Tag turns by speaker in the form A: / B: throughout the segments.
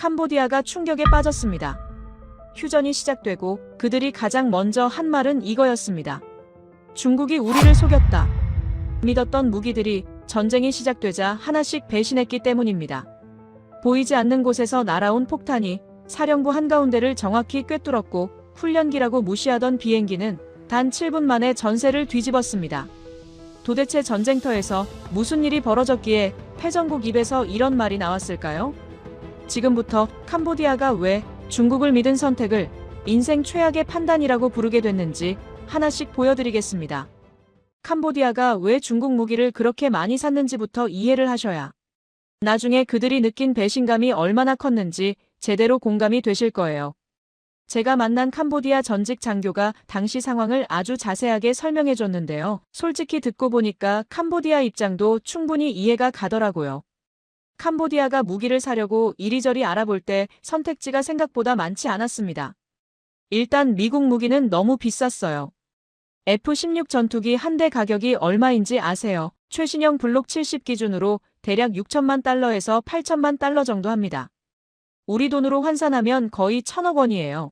A: 캄보디아가 충격에 빠졌습니다. 휴전이 시작되고 그들이 가장 먼저 한 말은 이거였습니다. 중국이 우리를 속였다. 믿었던 무기들이 전쟁이 시작되자 하나씩 배신했기 때문입니다. 보이지 않는 곳에서 날아온 폭탄이 사령부 한가운데를 정확히 꿰뚫었고 훈련기라고 무시하던 비행기는 단 7분 만에 전세를 뒤집었습니다. 도대체 전쟁터에서 무슨 일이 벌어졌기에 패전국 입에서 이런 말이 나왔을까요? 지금부터 캄보디아가 왜 중국을 믿은 선택을 인생 최악의 판단이라고 부르게 됐는지 하나씩 보여드리겠습니다. 캄보디아가 왜 중국 무기를 그렇게 많이 샀는지부터 이해를 하셔야 나중에 그들이 느낀 배신감이 얼마나 컸는지 제대로 공감이 되실 거예요. 제가 만난 캄보디아 전직 장교가 당시 상황을 아주 자세하게 설명해 줬는데요. 솔직히 듣고 보니까 캄보디아 입장도 충분히 이해가 가더라고요. 캄보디아가 무기를 사려고 이리저리 알아볼 때 선택지가 생각보다 많지 않았습니다. 일단 미국 무기는 너무 비쌌어요. F-16 전투기 한 대 가격이 얼마인지 아세요? 최신형 블록 70 기준으로 대략 6천만 달러에서 8천만 달러 정도 합니다. 우리 돈으로 환산하면 거의 1,000억 원이에요.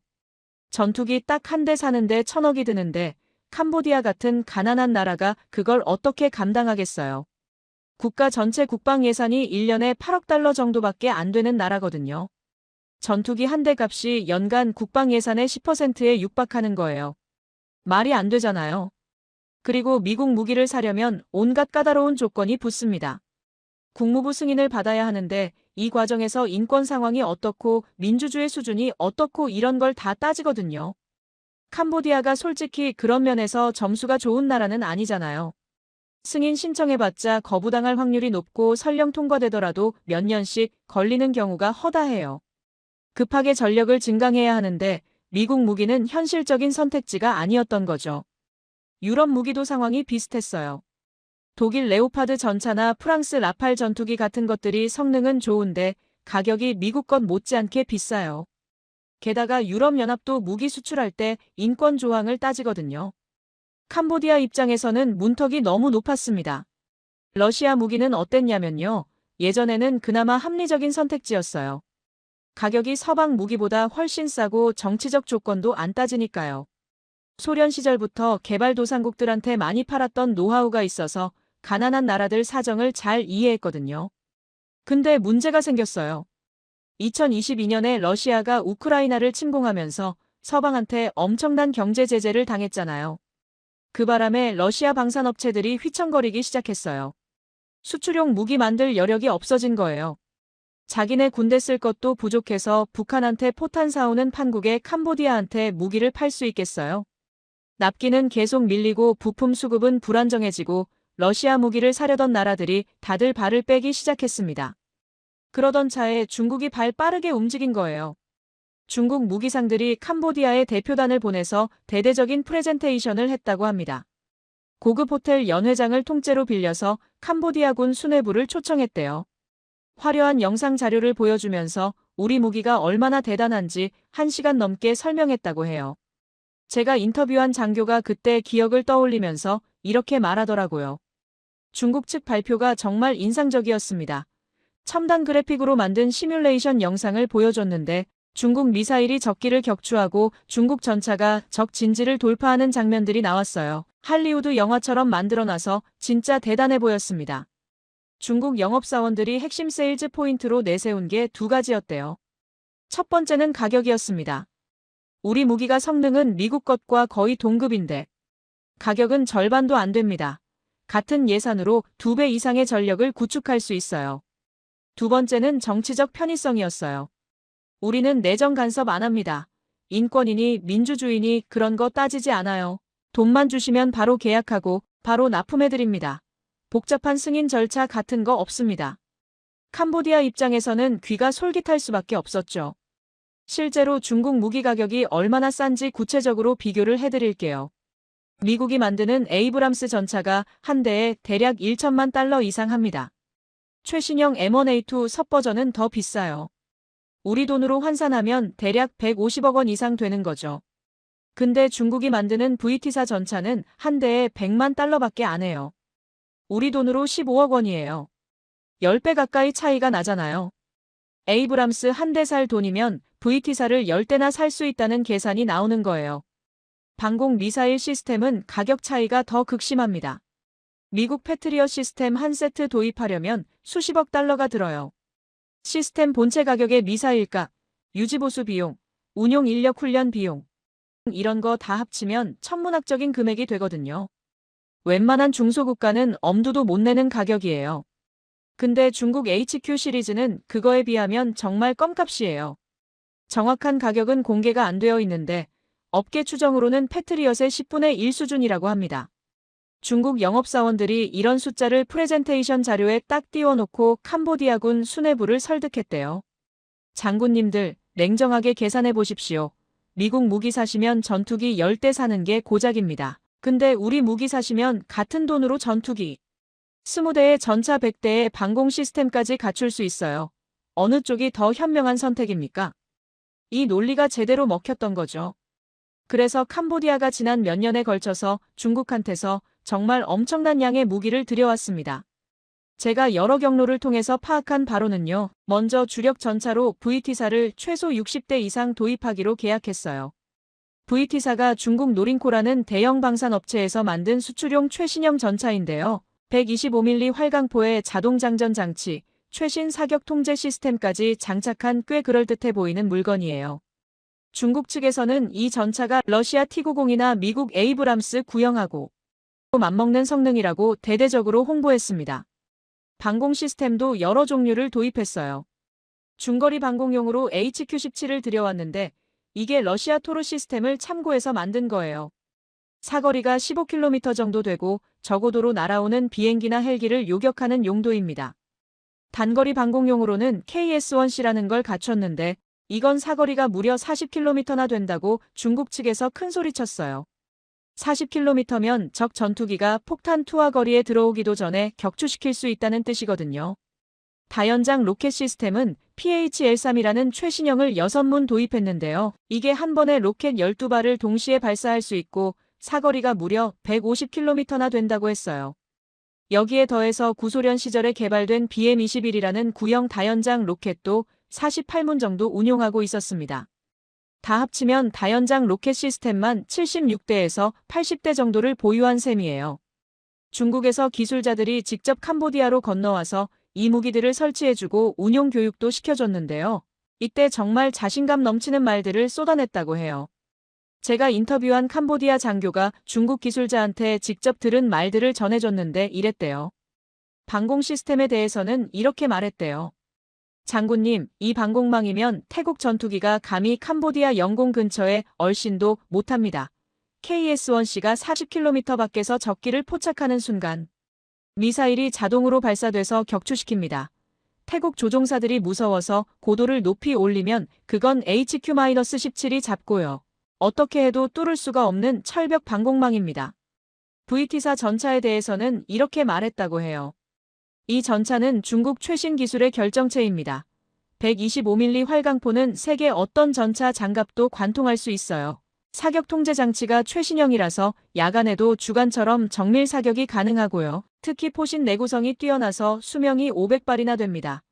A: 전투기 딱 한 대 사는데 1,000억이 드는데 캄보디아 같은 가난한 나라가 그걸 어떻게 감당하겠어요? 국가 전체 국방 예산이 1년에 8억 달러 정도밖에 안 되는 나라거든요. 전투기 한 대 값이 연간 국방 예산의 10%에 육박하는 거예요. 말이 안 되잖아요. 그리고 미국 무기를 사려면 온갖 까다로운 조건이 붙습니다. 국무부 승인을 받아야 하는데 이 과정에서 인권 상황이 어떻고 민주주의 수준이 어떻고 이런 걸 다 따지거든요. 캄보디아가 솔직히 그런 면에서 점수가 좋은 나라는 아니잖아요. 승인 신청해봤자 거부당할 확률이 높고 설령 통과되더라도 몇 년씩 걸리는 경우가 허다해요. 급하게 전력을 증강해야 하는데 미국 무기는 현실적인 선택지가 아니었던 거죠. 유럽 무기도 상황이 비슷했어요. 독일 레오파드 전차나 프랑스 라팔 전투기 같은 것들이 성능은 좋은데 가격이 미국 것 못지않게 비싸요. 게다가 유럽연합도 무기 수출할 때 인권 조항을 따지거든요. 캄보디아 입장에서는 문턱이 너무 높았습니다. 러시아 무기는 어땠냐면요. 예전에는 그나마 합리적인 선택지였어요. 가격이 서방 무기보다 훨씬 싸고 정치적 조건도 안 따지니까요. 소련 시절부터 개발도상국들한테 많이 팔았던 노하우가 있어서 가난한 나라들 사정을 잘 이해했거든요. 근데 문제가 생겼어요. 2022년에 러시아가 우크라이나를 침공하면서 서방한테 엄청난 경제 제재를 당했잖아요. 그 바람에 러시아 방산업체들이 휘청거리기 시작했어요. 수출용 무기 만들 여력이 없어진 거예요. 자기네 군대 쓸 것도 부족해서 북한한테 포탄 사오는 판국에 캄보디아한테 무기를 팔 수 있겠어요? 납기는 계속 밀리고 부품 수급은 불안정해지고 러시아 무기를 사려던 나라들이 다들 발을 빼기 시작했습니다. 그러던 차에 중국이 발 빠르게 움직인 거예요. 중국 무기상들이 캄보디아에 대표단을 보내서 대대적인 프레젠테이션을 했다고 합니다. 고급 호텔 연회장을 통째로 빌려서 캄보디아군 수뇌부를 초청했대요. 화려한 영상 자료를 보여주면서 우리 무기가 얼마나 대단한지 1시간 넘게 설명했다고 해요. 제가 인터뷰한 장교가 그때 기억을 떠올리면서 이렇게 말하더라고요. 중국 측 발표가 정말 인상적이었습니다. 첨단 그래픽으로 만든 시뮬레이션 영상을 보여줬는데 중국 미사일이 적기를 격추하고 중국 전차가 적 진지를 돌파하는 장면들이 나왔어요. 할리우드 영화처럼 만들어놔서 진짜 대단해 보였습니다. 중국 영업사원들이 핵심 세일즈 포인트로 내세운 게 두 가지였대요. 첫 번째는 가격이었습니다. 우리 무기가 성능은 미국 것과 거의 동급인데 가격은 절반도 안 됩니다. 같은 예산으로 2배 이상의 전력을 구축할 수 있어요. 두 번째는 정치적 편의성이었어요. 우리는 내정 간섭 안 합니다. 인권이니 민주주의니 그런 거 따지지 않아요. 돈만 주시면 바로 계약하고 바로 납품해드립니다. 복잡한 승인 절차 같은 거 없습니다. 캄보디아 입장에서는 귀가 솔깃할 수밖에 없었죠. 실제로 중국 무기 가격이 얼마나 싼지 구체적으로 비교를 해드릴게요. 미국이 만드는 에이브람스 전차가 한 대에 대략 1천만 달러 이상 합니다. 최신형 M1A2 섭버전은 더 비싸요. 우리 돈으로 환산하면 대략 150억 원 이상 되는 거죠. 근데 중국이 만드는 VT4 전차는 한 대에 100만 달러밖에 안 해요. 우리 돈으로 15억 원이에요. 10배 가까이 차이가 나잖아요. 에이브람스 한 대 살 돈이면 VT사를 10대나 살 수 있다는 계산이 나오는 거예요. 방공 미사일 시스템은 가격 차이가 더 극심합니다. 미국 패트리엇 시스템 한 세트 도입하려면 수십억 달러가 들어요. 시스템 본체 가격의 미사일값, 유지보수 비용, 운용 인력 훈련 비용, 이런 거 다 합치면 천문학적인 금액이 되거든요. 웬만한 중소국가는 엄두도 못 내는 가격이에요. 근데 중국 HQ 시리즈는 그거에 비하면 정말 껌값이에요. 정확한 가격은 공개가 안 되어 있는데 업계 추정으로는 패트리엇의 10분의 1 수준이라고 합니다. 중국 영업사원들이 이런 숫자를 프레젠테이션 자료에 딱 띄워놓고 캄보디아군 수뇌부를 설득했대요. 장군님들, 냉정하게 계산해 보십시오. 미국 무기 사시면 전투기 10대 사는 게 고작입니다. 근데 우리 무기 사시면 같은 돈으로 전투기 20대에 전차 100대에 방공 시스템까지 갖출 수 있어요. 어느 쪽이 더 현명한 선택입니까? 이 논리가 제대로 먹혔던 거죠. 그래서 캄보디아가 지난 몇 년에 걸쳐서 중국한테서 정말 엄청난 양의 무기를 들여왔습니다. 제가 여러 경로를 통해서 파악한 바로는요. 먼저 주력 전차로 VT사를 최소 60대 이상 도입하기로 계약했어요. VT사가 중국 노린코라는 대형 방산업체에서 만든 수출용 최신형 전차인데요. 125mm 활강포에 자동장전 장치, 최신 사격 통제 시스템까지 장착한 꽤 그럴듯해 보이는 물건이에요. 중국 측에서는 이 전차가 러시아 T-90이나 미국 에이브람스 구형하고 맞먹는 성능이라고 대대적으로 홍보했습니다. 방공 시스템도 여러 종류를 도입했어요. 중거리 방공용으로 HQ-17을 들여왔는데 이게 러시아 토르 시스템을 참고해서 만든 거예요. 사거리가 15km 정도 되고 저고도로 날아오는 비행기나 헬기를 요격하는 용도입니다. 단거리 방공용으로는 KS-1C라는 걸 갖췄는데 이건 사거리가 무려 40km나 된다고 중국 측에서 큰소리쳤어요. 40km면 적 전투기가 폭탄 투하 거리에 들어오기도 전에 격추시킬 수 있다는 뜻이거든요. 다연장 로켓 시스템은 PH-13이라는 최신형을 6문 도입했는데요. 이게 한 번에 로켓 12발을 동시에 발사할 수 있고 사거리가 무려 150km나 된다고 했어요. 여기에 더해서 구소련 시절에 개발된 BM-21이라는 구형 다연장 로켓도 48문 정도 운용하고 있었습니다. 다 합치면 다연장 로켓 시스템만 76대에서 80대 정도를 보유한 셈이에요. 중국에서 기술자들이 직접 캄보디아로 건너와서 이 무기들을 설치해주고 운용 교육도 시켜줬는데요. 이때 정말 자신감 넘치는 말들을 쏟아냈다고 해요. 제가 인터뷰한 캄보디아 장교가 중국 기술자한테 직접 들은 말들을 전해줬는데 이랬대요. 방공 시스템에 대해서는 이렇게 말했대요. 장군님, 이 방공망이면 태국 전투기가 감히 캄보디아 영공 근처에 얼씬도 못합니다. KS-1C가 40km 밖에서 적기를 포착하는 순간 미사일이 자동으로 발사돼서 격추시킵니다. 태국 조종사들이 무서워서 고도를 높이 올리면 그건 HQ-17이 잡고요. 어떻게 해도 뚫을 수가 없는 철벽 방공망입니다. VT사 전차에 대해서는 이렇게 말했다고 해요. 이 전차는 중국 최신 기술의 결정체입니다. 125mm 활강포는 세계 어떤 전차 장갑도 관통할 수 있어요. 사격 통제 장치가 최신형이라서 야간에도 주간처럼 정밀 사격이 가능하고요. 특히 포신 내구성이 뛰어나서 수명이 500발이나 됩니다.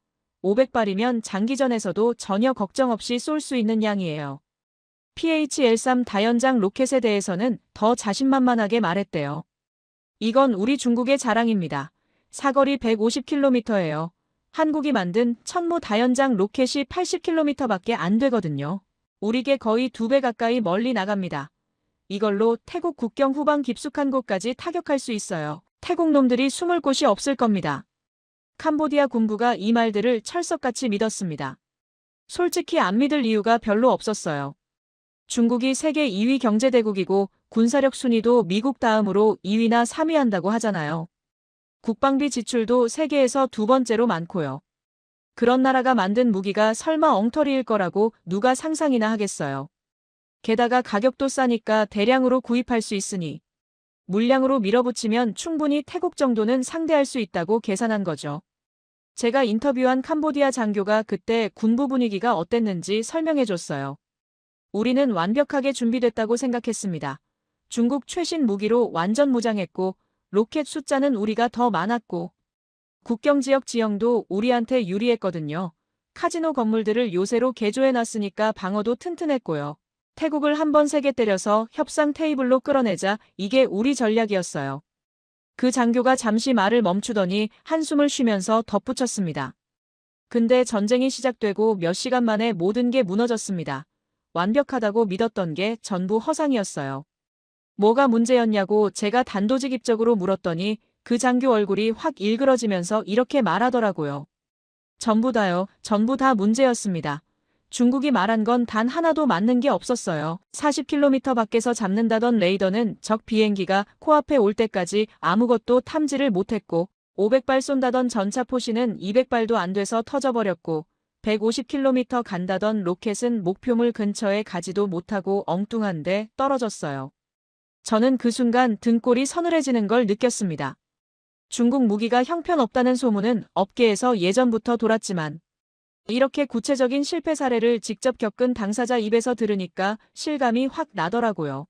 A: 500발이면 장기전에서도 전혀 걱정 없이 쏠 수 있는 양이에요. PH-13 다연장 로켓에 대해서는 더 자신만만하게 말했대요. 이건 우리 중국의 자랑입니다. 사거리 150km예요. 한국이 만든 천무 다연장 로켓이 80km밖에 안 되거든요. 우리게 거의 2배 가까이 멀리 나갑니다. 이걸로 태국 국경 후방 깊숙한 곳까지 타격할 수 있어요. 태국 놈들이 숨을 곳이 없을 겁니다. 캄보디아 군부가 이 말들을 철석같이 믿었습니다. 솔직히 안 믿을 이유가 별로 없었어요. 중국이 세계 2위 경제대국이고 군사력 순위도 미국 다음으로 2위나 3위 한다고 하잖아요. 국방비 지출도 세계에서 2번째로 많고요. 그런 나라가 만든 무기가 설마 엉터리일 거라고 누가 상상이나 하겠어요. 게다가 가격도 싸니까 대량으로 구입할 수 있으니 물량으로 밀어붙이면 충분히 태국 정도는 상대할 수 있다고 계산한 거죠. 제가 인터뷰한 캄보디아 장교가 그때 군부 분위기가 어땠는지 설명해줬어요. 우리는 완벽하게 준비됐다고 생각했습니다. 중국 최신 무기로 완전 무장했고 로켓 숫자는 우리가 더 많았고 국경지역 지형도 우리한테 유리했거든요. 카지노 건물들을 요새로 개조해놨으니까 방어도 튼튼했고요. 태국을 한 번 세게 때려서 협상 테이블로 끌어내자 이게 우리 전략이었어요. 그 장교가 잠시 말을 멈추더니 한숨을 쉬면서 덧붙였습니다. 근데 전쟁이 시작되고 몇 시간 만에 모든 게 무너졌습니다. 완벽하다고 믿었던 게 전부 허상이었어요. 뭐가 문제였냐고 제가 단도직입적으로 물었더니 그 장교 얼굴이 확 일그러지면서 이렇게 말하더라고요. 전부 다요. 전부 다 문제였습니다. 중국이 말한 건 단 하나도 맞는 게 없었어요. 40km 밖에서 잡는다던 레이더는 적 비행기가 코앞에 올 때까지 아무것도 탐지를 못했고 500발 쏜다던 전차 포신은 200발도 안 돼서 터져버렸고 150km 간다던 로켓은 목표물 근처에 가지도 못하고 엉뚱한데 떨어졌어요. 저는 그 순간 등골이 서늘해지는 걸 느꼈습니다. 중국 무기가 형편없다는 소문은 업계에서 예전부터 돌았지만 이렇게 구체적인 실패 사례를 직접 겪은 당사자 입에서 들으니까 실감이 확 나더라고요.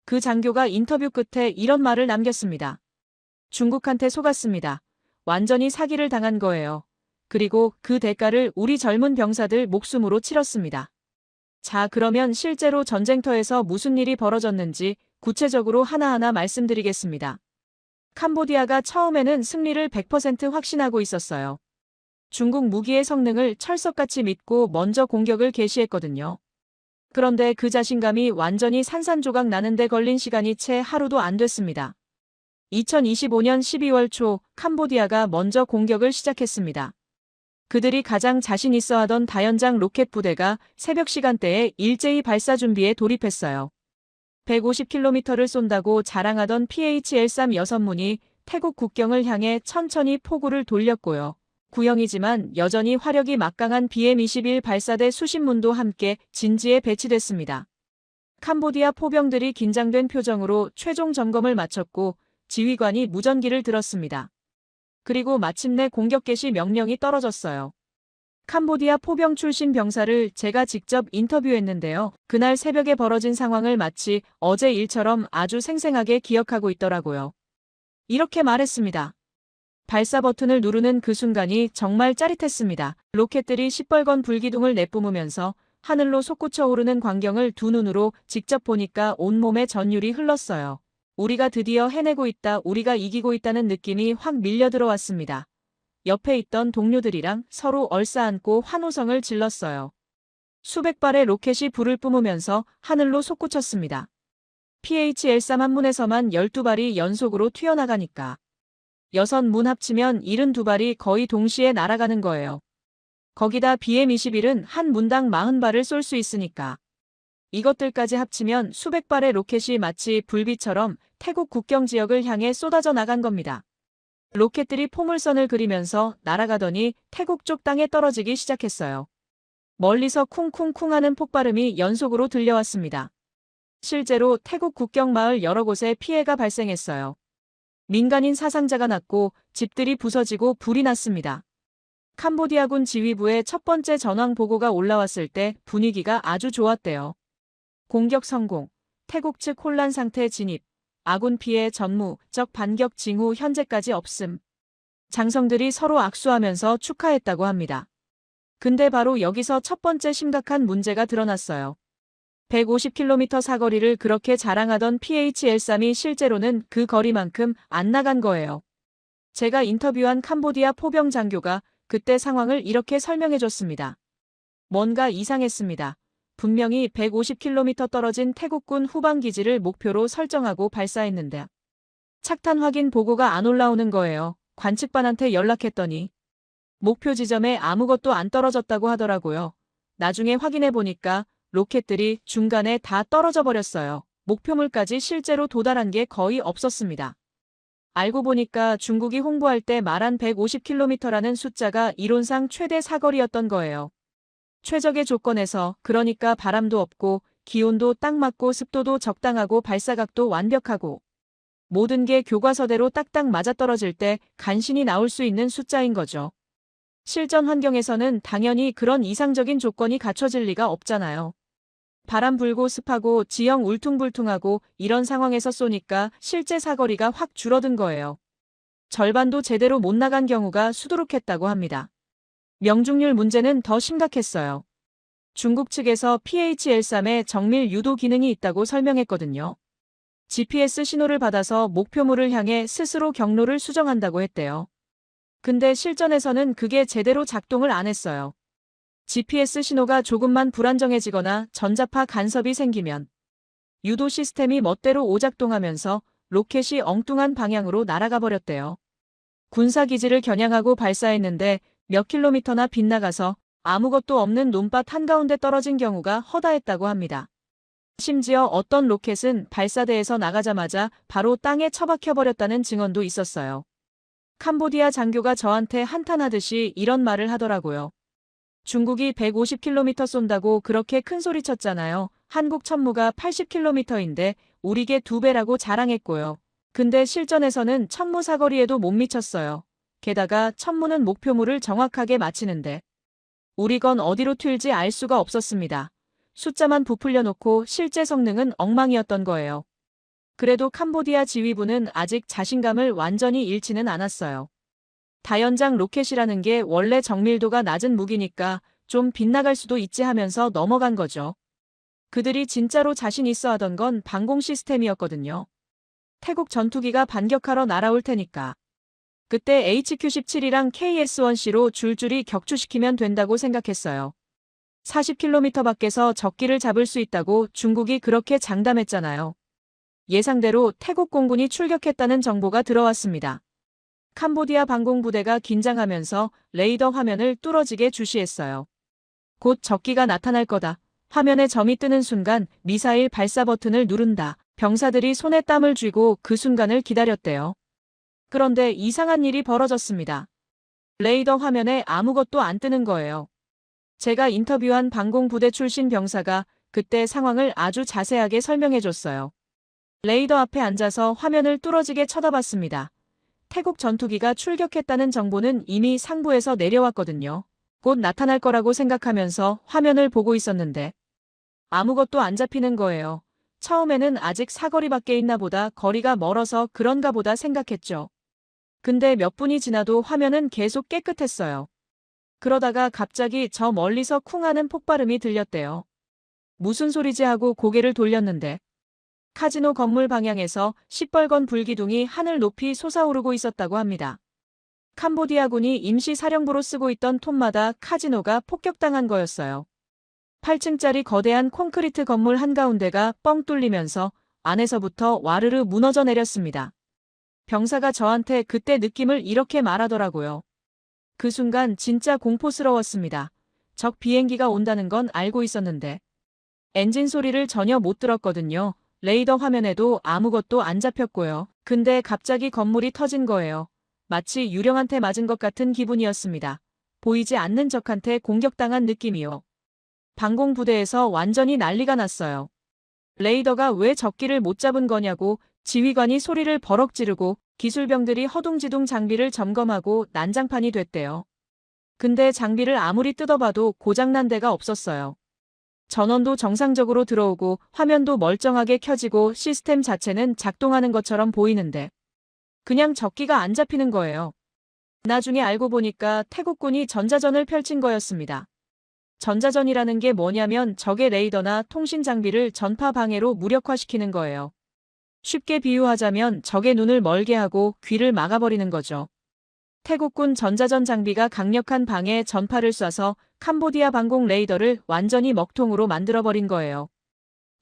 A: 그 장교가 인터뷰 끝에 이런 말을 남겼습니다. 중국한테 속았습니다. 완전히 사기를 당한 거예요. 그리고 그 대가를 우리 젊은 병사들 목숨으로 치렀습니다. 자, 그러면 실제로 전쟁터에서 무슨 일이 벌어졌는지 구체적으로 하나하나 말씀드리겠습니다. 캄보디아가 처음에는 승리를 100% 확신하고 있었어요. 중국 무기의 성능을 철석같이 믿고 먼저 공격을 개시했거든요. 그런데 그 자신감이 완전히 산산조각 나는데 걸린 시간이 채 하루도 안 됐습니다. 2025년 12월 초 캄보디아가 먼저 공격을 시작했습니다. 그들이 가장 자신 있어 하던 다연장 로켓 부대가 새벽 시간대에 일제히 발사 준비에 돌입했어요. 150km를 쏜다고 자랑하던 PH-13 6문이 태국 국경을 향해 천천히 포구를 돌렸고요. 구형이지만 여전히 화력이 막강한 BM-21 발사대 수십문도 함께 진지에 배치됐습니다. 캄보디아 포병들이 긴장된 표정으로 최종 점검을 마쳤고 지휘관이 무전기를 들었습니다. 그리고 마침내 공격 개시 명령이 떨어졌어요. 캄보디아 포병 출신 병사를 제가 직접 인터뷰했는데요. 그날 새벽에 벌어진 상황을 마치 어제 일처럼 아주 생생하게 기억하고 있더라고요. 이렇게 말했습니다. 발사 버튼을 누르는 그 순간이 정말 짜릿했습니다. 로켓들이 시뻘건 불기둥을 내뿜으면서 하늘로 솟구쳐 오르는 광경을 두 눈으로 직접 보니까 온몸에 전율이 흘렀어요. 우리가 드디어 해내고 있다, 우리가 이기고 있다는 느낌이 확 밀려들어왔습니다. 옆에 있던 동료들이랑 서로 얼싸안고 환호성을 질렀어요. 수백 발의 로켓이 불을 뿜으면서 하늘로 솟구쳤습니다. PH-13 한 문에서만 12발이 연속으로 튀어나가니까 6문 합치면 72발이 거의 동시에 날아가는 거예요. 거기다 BM-21은 한 문당 40발을 쏠 수 있으니까. 이것들까지 합치면 수백 발의 로켓이 마치 불빛처럼 태국 국경 지역을 향해 쏟아져 나간 겁니다. 로켓들이 포물선을 그리면서 날아가더니 태국 쪽 땅에 떨어지기 시작했어요. 멀리서 쿵쿵쿵 하는 폭발음이 연속으로 들려왔습니다. 실제로 태국 국경 마을 여러 곳에 피해가 발생했어요. 민간인 사상자가 났고 집들이 부서지고 불이 났습니다. 캄보디아군 지휘부에 첫 번째 전황 보고가 올라왔을 때 분위기가 아주 좋았대요. 공격 성공, 태국 측 혼란 상태 진입, 아군 피해 전무, 적 반격 징후 현재까지 없음. 장성들이 서로 악수하면서 축하했다고 합니다. 근데 바로 여기서 첫 번째 심각한 문제가 드러났어요. 150km 사거리를 그렇게 자랑하던 PH-13이 실제로는 그 거리만큼 안 나간 거예요. 제가 인터뷰한 캄보디아 포병 장교가 그때 상황을 이렇게 설명해줬습니다. 뭔가 이상했습니다. 분명히 150km 떨어진 태국군 후방기지를 목표로 설정하고 발사했는데 착탄 확인 보고가 안 올라오는 거예요. 관측반한테 연락했더니 목표 지점에 아무것도 안 떨어졌다고 하더라고요. 나중에 확인해보니까 로켓들이 중간에 다 떨어져 버렸어요. 목표물까지 실제로 도달한 게 거의 없었습니다. 알고 보니까 중국이 홍보할 때 말한 150km라는 숫자가 이론상 최대 사거리였던 거예요. 최적의 조건에서, 그러니까 바람도 없고 기온도 딱 맞고 습도도 적당하고 발사각도 완벽하고 모든 게 교과서대로 딱딱 맞아떨어질 때 간신히 나올 수 있는 숫자인 거죠. 실전 환경에서는 당연히 그런 이상적인 조건이 갖춰질 리가 없잖아요. 바람 불고 습하고 지형 울퉁불퉁하고 이런 상황에서 쏘니까 실제 사거리가 확 줄어든 거예요. 절반도 제대로 못 나간 경우가 수두룩했다고 합니다. 명중률 문제는 더 심각했어요. 중국 측에서 PHL-3에 정밀 유도 기능이 있다고 설명했거든요. GPS 신호를 받아서 목표물을 향해 스스로 경로를 수정한다고 했대요. 근데 실전에서는 그게 제대로 작동을 안 했어요. GPS 신호가 조금만 불안정해지거나 전자파 간섭이 생기면 유도 시스템이 멋대로 오작동하면서 로켓이 엉뚱한 방향으로 날아가 버렸대요. 군사기지를 겨냥하고 발사했는데 몇 킬로미터나 빗나가서 아무것도 없는 논밭 한가운데 떨어진 경우가 허다했다고 합니다. 심지어 어떤 로켓은 발사대에서 나가자마자 바로 땅에 처박혀버렸다는 증언도 있었어요. 캄보디아 장교가 저한테 한탄하듯이 이런 말을 하더라고요. 중국이 150km 쏜다고 그렇게 큰 소리 쳤잖아요. 한국 천무가 80km인데 우리게 2배라고 자랑했고요. 근데 실전에서는 천무 사거리에도 못 미쳤어요. 게다가 천무는 목표물을 정확하게 맞히는데 우리 건 어디로 튈지 알 수가 없었습니다. 숫자만 부풀려 놓고 실제 성능은 엉망이었던 거예요. 그래도 캄보디아 지휘부는 아직 자신감을 완전히 잃지는 않았어요. 다연장 로켓이라는 게 원래 정밀도가 낮은 무기니까 좀 빗나갈 수도 있지 하면서 넘어간 거죠. 그들이 진짜로 자신 있어 하던 건 방공 시스템이었거든요. 태국 전투기가 반격하러 날아올 테니까. 그때 HQ-17이랑 KS-1C로 줄줄이 격추시키면 된다고 생각했어요. 40km 밖에서 적기를 잡을 수 있다고 중국이 그렇게 장담했잖아요. 예상대로 태국 공군이 출격했다는 정보가 들어왔습니다. 캄보디아 방공부대가 긴장하면서 레이더 화면을 뚫어지게 주시했어요. 곧 적기가 나타날 거다. 화면에 점이 뜨는 순간 미사일 발사 버튼을 누른다. 병사들이 손에 땀을 쥐고 그 순간을 기다렸대요. 그런데 이상한 일이 벌어졌습니다. 레이더 화면에 아무것도 안 뜨는 거예요. 제가 인터뷰한 방공부대 출신 병사가 그때 상황을 아주 자세하게 설명해줬어요. 레이더 앞에 앉아서 화면을 뚫어지게 쳐다봤습니다. 태국 전투기가 출격했다는 정보는 이미 상부에서 내려왔거든요. 곧 나타날 거라고 생각하면서 화면을 보고 있었는데 아무것도 안 잡히는 거예요. 처음에는 아직 사거리 밖에 있나 보다, 거리가 멀어서 그런가 보다 생각했죠. 근데 몇 분이 지나도 화면은 계속 깨끗했어요. 그러다가 갑자기 저 멀리서 쿵 하는 폭발음이 들렸대요. 무슨 소리지 하고 고개를 돌렸는데 카지노 건물 방향에서 시뻘건 불기둥이 하늘 높이 솟아오르고 있었다고 합니다. 캄보디아군이 임시 사령부로 쓰고 있던 톰마다 카지노가 폭격당한 거였어요. 8층짜리 거대한 콘크리트 건물 한가운데가 뻥 뚫리면서 안에서부터 와르르 무너져 내렸습니다. 병사가 저한테 그때 느낌을 이렇게 말하더라고요. 그 순간 진짜 공포스러웠습니다. 적 비행기가 온다는 건 알고 있었는데 엔진 소리를 전혀 못 들었거든요. 레이더 화면에도 아무것도 안 잡혔고요. 근데 갑자기 건물이 터진 거예요. 마치 유령한테 맞은 것 같은 기분이었습니다. 보이지 않는 적한테 공격당한 느낌이요. 방공부대에서 완전히 난리가 났어요. 레이더가 왜 적기를 못 잡은 거냐고 지휘관이 소리를 버럭 지르고 기술병들이 허둥지둥 장비를 점검하고 난장판이 됐대요. 근데 장비를 아무리 뜯어봐도 고장난 데가 없었어요. 전원도 정상적으로 들어오고 화면도 멀쩡하게 켜지고 시스템 자체는 작동하는 것처럼 보이는데 그냥 적기가 안 잡히는 거예요. 나중에 알고 보니까 태국군이 전자전을 펼친 거였습니다. 전자전이라는 게 뭐냐면 적의 레이더나 통신 장비를 전파 방해로 무력화시키는 거예요. 쉽게 비유하자면 적의 눈을 멀게 하고 귀를 막아버리는 거죠. 태국군 전자전 장비가 강력한 방해 전파를 쏴서 캄보디아 방공 레이더를 완전히 먹통으로 만들어버린 거예요.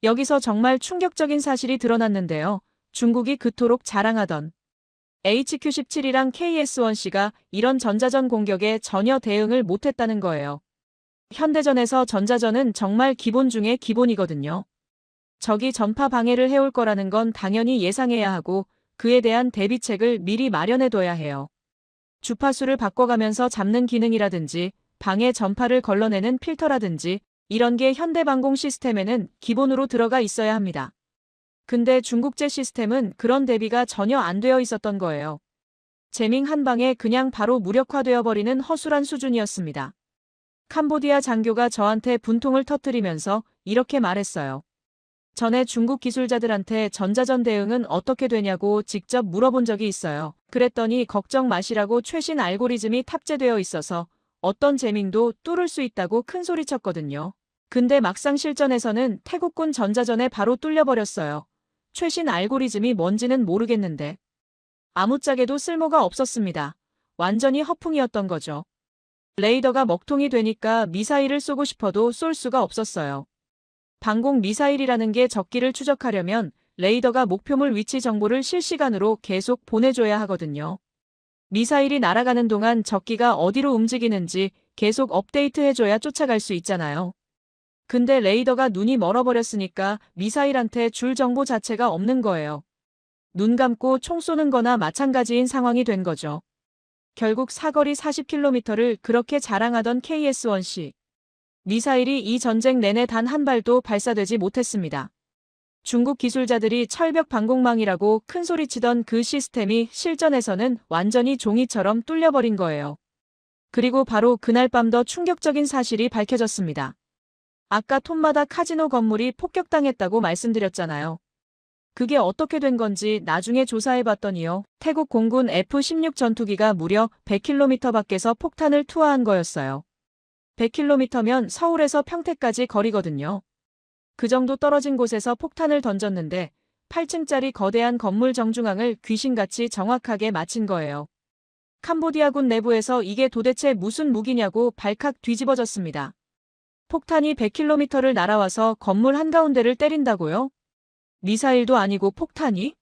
A: 여기서 정말 충격적인 사실이 드러났는데요. 중국이 그토록 자랑하던 HQ-17이랑 KS-1C가 이런 전자전 공격에 전혀 대응을 못했다는 거예요. 현대전에서 전자전은 정말 기본 중에 기본이거든요. 적이 전파 방해를 해올 거라는 건 당연히 예상해야 하고 그에 대한 대비책을 미리 마련해둬야 해요. 주파수를 바꿔가면서 잡는 기능이라든지 방해 전파를 걸러내는 필터라든지 이런 게 현대방공 시스템에는 기본으로 들어가 있어야 합니다. 근데 중국제 시스템은 그런 대비가 전혀 안 되어 있었던 거예요. 재밍 한 방에 그냥 바로 무력화되어 버리는 허술한 수준이었습니다. 캄보디아 장교가 저한테 분통을 터뜨리면서 이렇게 말했어요. 전에 중국 기술자들한테 전자전 대응은 어떻게 되냐고 직접 물어본 적이 있어요. 그랬더니 걱정 마시라고 최신 알고리즘이 탑재되어 있어서 어떤 재밍도 뚫을 수 있다고 큰소리쳤거든요. 근데 막상 실전에서는 태국군 전자전에 바로 뚫려버렸어요. 최신 알고리즘이 뭔지는 모르겠는데 아무짝에도 쓸모가 없었습니다. 완전히 허풍이었던 거죠. 레이더가 먹통이 되니까 미사일을 쏘고 싶어도 쏠 수가 없었어요. 방공 미사일이라는 게 적기를 추적하려면 레이더가 목표물 위치 정보를 실시간으로 계속 보내줘야 하거든요. 미사일이 날아가는 동안 적기가 어디로 움직이는지 계속 업데이트해줘야 쫓아갈 수 있잖아요. 근데 레이더가 눈이 멀어버렸으니까 미사일한테 줄 정보 자체가 없는 거예요. 눈 감고 총 쏘는 거나 마찬가지인 상황이 된 거죠. 결국 사거리 40km를 그렇게 자랑하던 KS-1C. 미사일이 이 전쟁 내내 단 한 발도 발사되지 못했습니다. 중국 기술자들이 철벽 방공망이라고 큰소리치던 그 시스템이 실전에서는 완전히 종이처럼 뚫려버린 거예요. 그리고 바로 그날 밤 더 충격적인 사실이 밝혀졌습니다. 아까 톰마다 카지노 건물이 폭격당했다고 말씀드렸잖아요. 그게 어떻게 된 건지 나중에 조사해봤더니요. 태국 공군 F-16 전투기가 무려 100km 밖에서 폭탄을 투하한 거였어요. 100km면 서울에서 평택까지 거리거든요. 그 정도 떨어진 곳에서 폭탄을 던졌는데 8층짜리 거대한 건물 정중앙을 귀신같이 정확하게 맞힌 거예요. 캄보디아군 내부에서 이게 도대체 무슨 무기냐고 발칵 뒤집어졌습니다. 폭탄이 100km를 날아와서 건물 한가운데를 때린다고요? 미사일도 아니고 폭탄이?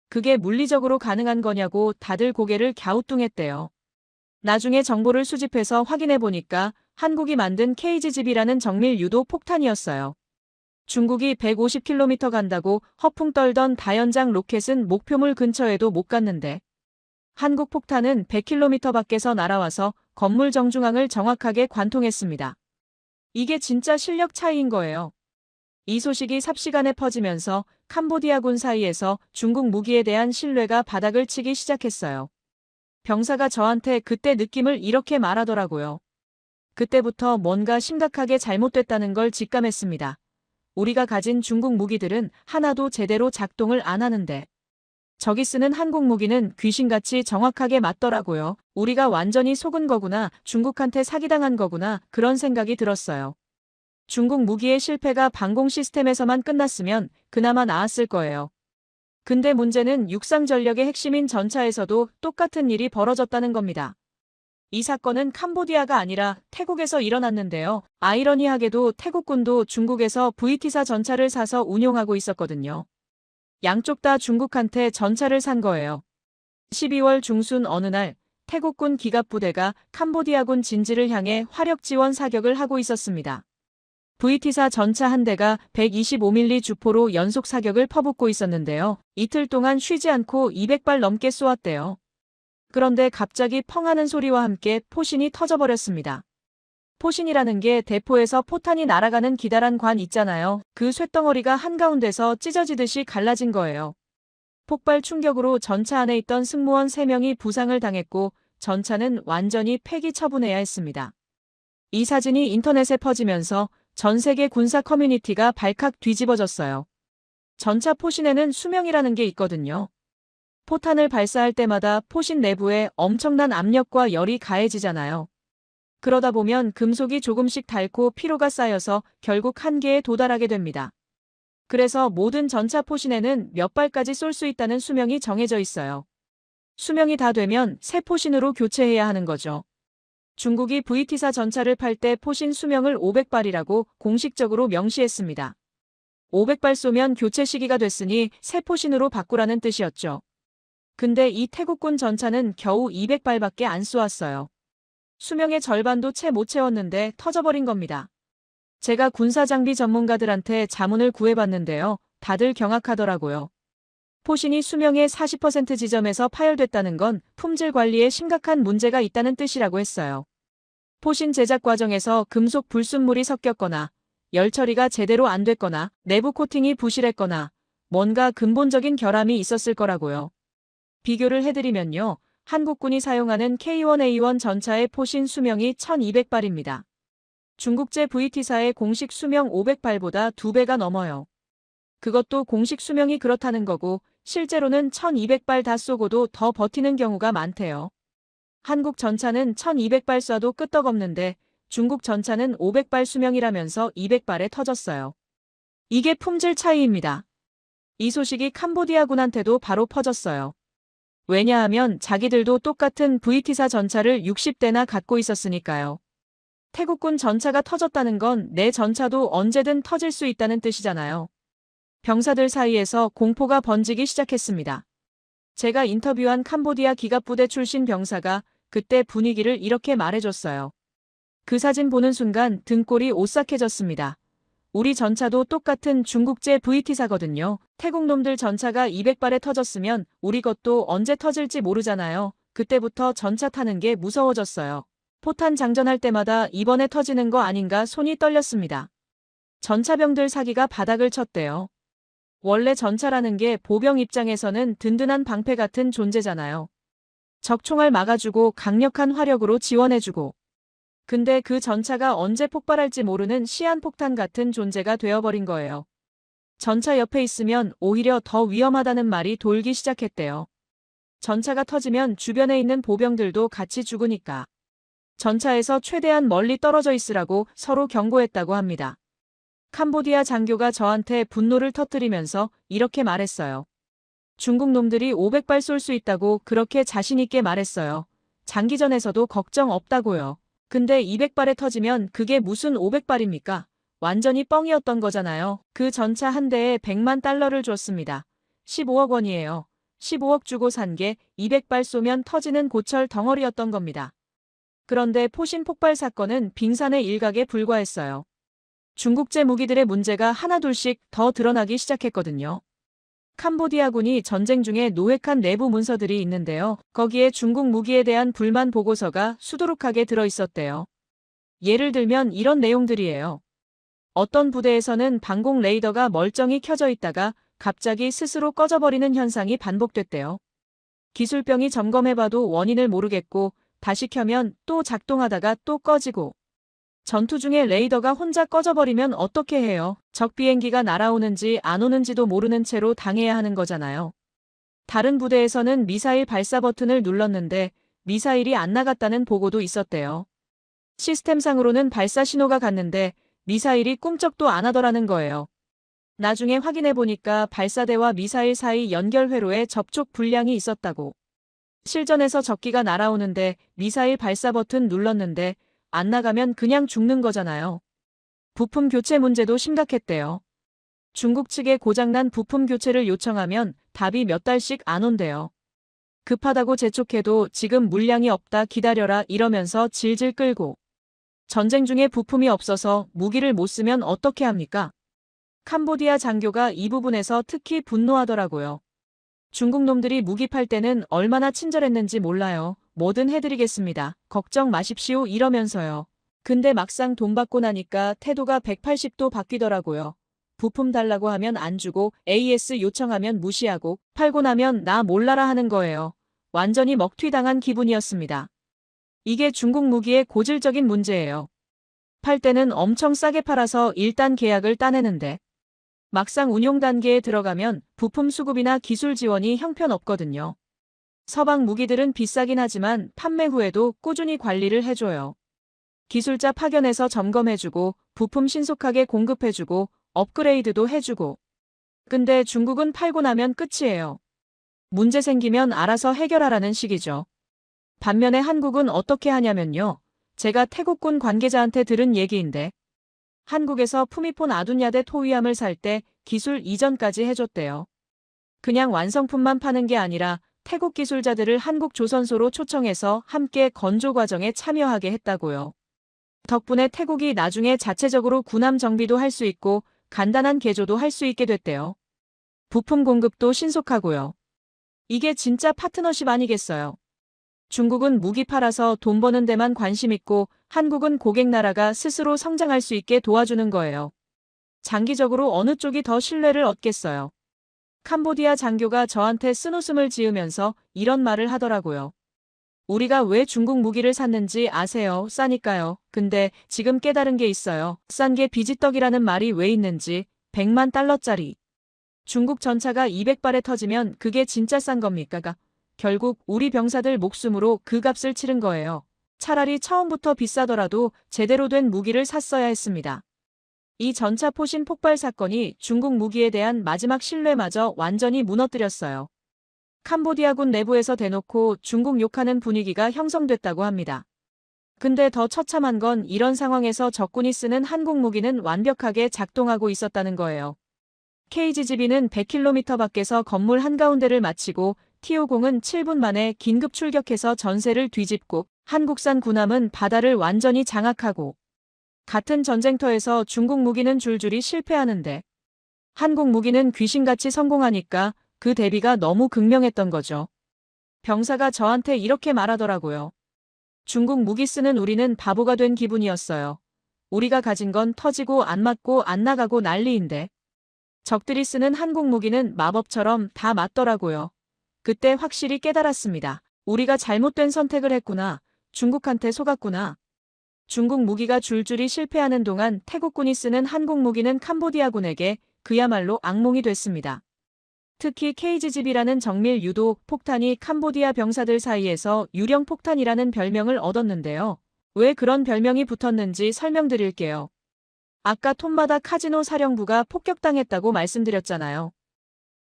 A: 그게 물리적으로 가능한 거냐고 다들 고개를 갸우뚱했대요. 나중에 정보를 수집해서 확인해보니까 한국이 만든 KGGB라는 정밀 유도 폭탄이었어요. 중국이 150km 간다고 허풍 떨던 다연장 로켓은 목표물 근처에도 못 갔는데 한국 폭탄은 100km 밖에서 날아와서 건물 정중앙을 정확하게 관통했습니다. 이게 진짜 실력 차이인 거예요. 이 소식이 삽시간에 퍼지면서 캄보디아군 사이에서 중국 무기에 대한 신뢰가 바닥을 치기 시작했어요. 병사가 저한테 그때 느낌을 이렇게 말하더라고요. 그때부터 뭔가 심각하게 잘못됐다는 걸 직감했습니다. 우리가 가진 중국 무기들은 하나도 제대로 작동을 안 하는데 적이 쓰는 한국 무기는 귀신같이 정확하게 맞더라고요. 우리가 완전히 속은 거구나, 중국한테 사기당한 거구나, 그런 생각이 들었어요. 중국 무기의 실패가 방공 시스템에서만 끝났으면 그나마 나았을 거예요. 근데 문제는 육상 전력의 핵심인 전차에서도 똑같은 일이 벌어졌다는 겁니다. 이 사건은 캄보디아가 아니라 태국에서 일어났는데요. 아이러니하게도 태국군도 중국에서 VT사 전차를 사서 운용하고 있었거든요. 양쪽 다 중국한테 전차를 산 거예요. 12월 중순 어느 날 태국군 기갑부대가 캄보디아군 진지를 향해 화력 지원 사격을 하고 있었습니다. VT사 전차 한 대가 125mm 주포로 연속 사격을 퍼붓고 있었는데요. 이틀 동안 쉬지 않고 200발 넘게 쏘았대요. 그런데 갑자기 펑 하는 소리와 함께 포신이 터져버렸습니다. 포신이라는 게 대포에서 포탄이 날아가는 기다란 관 있잖아요. 그 쇳덩어리가 한가운데서 찢어지듯이 갈라진 거예요. 폭발 충격으로 전차 안에 있던 승무원 3명이 부상을 당했고 전차는 완전히 폐기 처분해야 했습니다. 이 사진이 인터넷에 퍼지면서 전 세계 군사 커뮤니티가 발칵 뒤집어졌어요. 전차 포신에는 수명이라는 게 있거든요. 포탄을 발사할 때마다 포신 내부에 엄청난 압력과 열이 가해지잖아요. 그러다 보면 금속이 조금씩 닳고 피로가 쌓여서 결국 한계에 도달하게 됩니다. 그래서 모든 전차 포신에는 몇 발까지 쏠 수 있다는 수명이 정해져 있어요. 수명이 다 되면 새 포신으로 교체해야 하는 거죠. 중국이 VT사 전차를 팔 때 포신 수명을 500발이라고 공식적으로 명시했습니다. 500발 쏘면 교체 시기가 됐으니 새 포신으로 바꾸라는 뜻이었죠. 근데 이 태국군 전차는 겨우 200발밖에 안 쏘았어요. 수명의 절반도 채 못 채웠는데 터져버린 겁니다. 제가 군사장비 전문가들한테 자문을 구해봤는데요. 다들 경악하더라고요. 포신이 수명의 40% 지점에서 파열됐다는 건 품질 관리에 심각한 문제가 있다는 뜻이라고 했어요. 포신 제작 과정에서 금속 불순물이 섞였거나 열 처리가 제대로 안 됐거나 내부 코팅이 부실했거나 뭔가 근본적인 결함이 있었을 거라고요. 비교를 해드리면요. 한국군이 사용하는 K1A1 전차의 포신 수명이 1200발입니다. 중국제 VT사의 공식 수명 500발보다 2배가 넘어요. 그것도 공식 수명이 그렇다는 거고 실제로는 1200발 다 쏘고도 더 버티는 경우가 많대요. 한국 전차는 1200발 쏴도 끄떡없는데 중국 전차는 500발 수명이라면서 200발에 터졌어요. 이게 품질 차이입니다. 이 소식이 캄보디아군한테도 바로 퍼졌어요. 왜냐하면 자기들도 똑같은 VT4 전차를 60대나 갖고 있었으니까요. 태국군 전차가 터졌다는 건 내 전차도 언제든 터질 수 있다는 뜻이잖아요. 병사들 사이에서 공포가 번지기 시작했습니다. 제가 인터뷰한 캄보디아 기갑부대 출신 병사가 그때 분위기를 이렇게 말해줬어요. 그 사진 보는 순간 등골이 오싹해졌습니다. 우리 전차도 똑같은 중국제 VT4거든요. 태국 놈들 전차가 200발에 터졌으면 우리 것도 언제 터질지 모르잖아요. 그때부터 전차 타는 게 무서워졌어요. 포탄 장전할 때마다 이번에 터지는 거 아닌가 손이 떨렸습니다. 전차병들 사기가 바닥을 쳤대요. 원래 전차라는 게 보병 입장에서는 든든한 방패 같은 존재잖아요. 적총알 막아주고 강력한 화력으로 지원해주고. 근데 그 전차가 언제 폭발할지 모르는 시한폭탄 같은 존재가 되어버린 거예요. 전차 옆에 있으면 오히려 더 위험하다는 말이 돌기 시작했대요. 전차가 터지면 주변에 있는 보병들도 같이 죽으니까. 전차에서 최대한 멀리 떨어져 있으라고 서로 경고했다고 합니다. 캄보디아 장교가 저한테 분노를 터뜨리면서 이렇게 말했어요. 중국 놈들이 500발 쏠 수 있다고 그렇게 자신있게 말했어요. 장기전에서도 걱정 없다고요. 근데 200발에 터지면 그게 무슨 500발입니까? 완전히 뻥이었던 거잖아요. 그 전차 한 대에 100만 달러를 줬습니다. 15억 원이에요. 15억 주고 산 게 200발 쏘면 터지는 고철 덩어리였던 겁니다. 그런데 포신 폭발 사건은 빙산의 일각에 불과했어요. 중국제 무기들의 문제가 하나둘씩 더 드러나기 시작했거든요. 캄보디아군이 전쟁 중에 노획한 내부 문서들이 있는데요. 거기에 중국 무기에 대한 불만 보고서가 수두룩하게 들어있었대요. 예를 들면 이런 내용들이에요. 어떤 부대에서는 방공 레이더가 멀쩡히 켜져 있다가 갑자기 스스로 꺼져버리는 현상이 반복됐대요. 기술병이 점검해봐도 원인을 모르겠고 다시 켜면 또 작동하다가 또 꺼지고. 전투 중에 레이더가 혼자 꺼져버리면 어떻게 해요? 적 비행기가 날아오는지 안 오는지도 모르는 채로 당해야 하는 거잖아요. 다른 부대에서는 미사일 발사 버튼을 눌렀는데 미사일이 안 나갔다는 보고도 있었대요. 시스템상으로는 발사 신호가 갔는데 미사일이 꿈쩍도 안 하더라는 거예요. 나중에 확인해보니까 발사대와 미사일 사이 연결 회로에 접촉 불량이 있었다고. 실전에서 적기가 날아오는데 미사일 발사 버튼 눌렀는데 안 나가면 그냥 죽는 거잖아요. 부품 교체 문제도 심각했대요. 중국 측에 고장난 부품 교체를 요청하면 답이 몇 달씩 안 온대요. 급하다고 재촉해도 지금 물량이 없다 기다려라 이러면서 질질 끌고. 전쟁 중에 부품이 없어서 무기를 못 쓰면 어떻게 합니까? 캄보디아 장교가 이 부분에서 특히 분노하더라고요. 중국 놈들이 무기 팔 때는 얼마나 친절했는지 몰라요. 뭐든 해드리겠습니다. 걱정 마십시오 이러면서요. 근데 막상 돈 받고 나니까 태도가 180도 바뀌더라고요. 부품 달라고 하면 안 주고 AS 요청하면 무시하고 팔고 나면 나 몰라라 하는 거예요. 완전히 먹튀당한 기분이었습니다. 이게 중국 무기의 고질적인 문제예요. 팔 때는 엄청 싸게 팔아서 일단 계약을 따내는데 막상 운용 단계에 들어가면 부품 수급이나 기술 지원이 형편없거든요. 서방 무기들은 비싸긴 하지만 판매 후에도 꾸준히 관리를 해줘요. 기술자 파견해서 점검해주고 부품 신속하게 공급해주고 업그레이드도 해주고. 근데 중국은 팔고 나면 끝이에요. 문제 생기면 알아서 해결하라는 식이죠. 반면에 한국은 어떻게 하냐면요. 제가 태국군 관계자한테 들은 얘기인데 한국에서 푸미폰 아둔야대 토위함을 살 때 기술 이전까지 해줬대요. 그냥 완성품만 파는 게 아니라 태국 기술자들을 한국 조선소로 초청해서 함께 건조 과정에 참여하게 했다고요. 덕분에 태국이 나중에 자체적으로 군함 정비도 할 수 있고 간단한 개조도 할 수 있게 됐대요. 부품 공급도 신속하고요. 이게 진짜 파트너십 아니겠어요. 중국은 무기 팔아서 돈 버는 데만 관심 있고 한국은 고객 나라가 스스로 성장할 수 있게 도와주는 거예요. 장기적으로 어느 쪽이 더 신뢰를 얻겠어요. 캄보디아 장교가 저한테 쓴웃음을 지으면서 이런 말을 하더라고요. 우리가 왜 중국 무기를 샀는지 아세요? 싸니까요. 근데 지금 깨달은 게 있어요. 싼 게 비지떡이라는 말이 왜 있는지. 100만 달러짜리. 중국 전차가 200발에 터지면 그게 진짜 싼 겁니까? 결국 우리 병사들 목숨으로 그 값을 치른 거예요. 차라리 처음부터 비싸더라도 제대로 된 무기를 샀어야 했습니다. 이 전차 포신 폭발 사건이 중국 무기에 대한 마지막 신뢰마저 완전히 무너뜨렸어요. 캄보디아군 내부에서 대놓고 중국 욕하는 분위기가 형성됐다고 합니다. 근데 더 처참한 건 이런 상황에서 적군이 쓰는 한국 무기는 완벽하게 작동하고 있었다는 거예요. KGGB는 100km 밖에서 건물 한가운데를 마치고 TO0은 7분 만에 긴급 출격해서 전세를 뒤집고 한국산 군함은 바다를 완전히 장악하고 같은 전쟁터에서 중국 무기는 줄줄이 실패하는데 한국 무기는 귀신같이 성공하니까 그 대비가 너무 극명했던 거죠. 병사가 저한테 이렇게 말하더라고요. 중국 무기 쓰는 우리는 바보가 된 기분이었어요. 우리가 가진 건 터지고 안 맞고 안 나가고 난리인데 적들이 쓰는 한국 무기는 마법처럼 다 맞더라고요. 그때 확실히 깨달았습니다. 우리가 잘못된 선택을 했구나. 중국한테 속았구나. 중국 무기가 줄줄이 실패하는 동안 태국군이 쓰는 한국 무기는 캄보디아군에게 그야말로 악몽이 됐습니다. 특히 KGGB라는 정밀 유도 폭탄이 캄보디아 병사들 사이에서 유령 폭탄이라는 별명을 얻었는데요. 왜 그런 별명이 붙었는지 설명드릴게요. 아까 톰마다 카지노 사령부가 폭격당했다고 말씀드렸잖아요.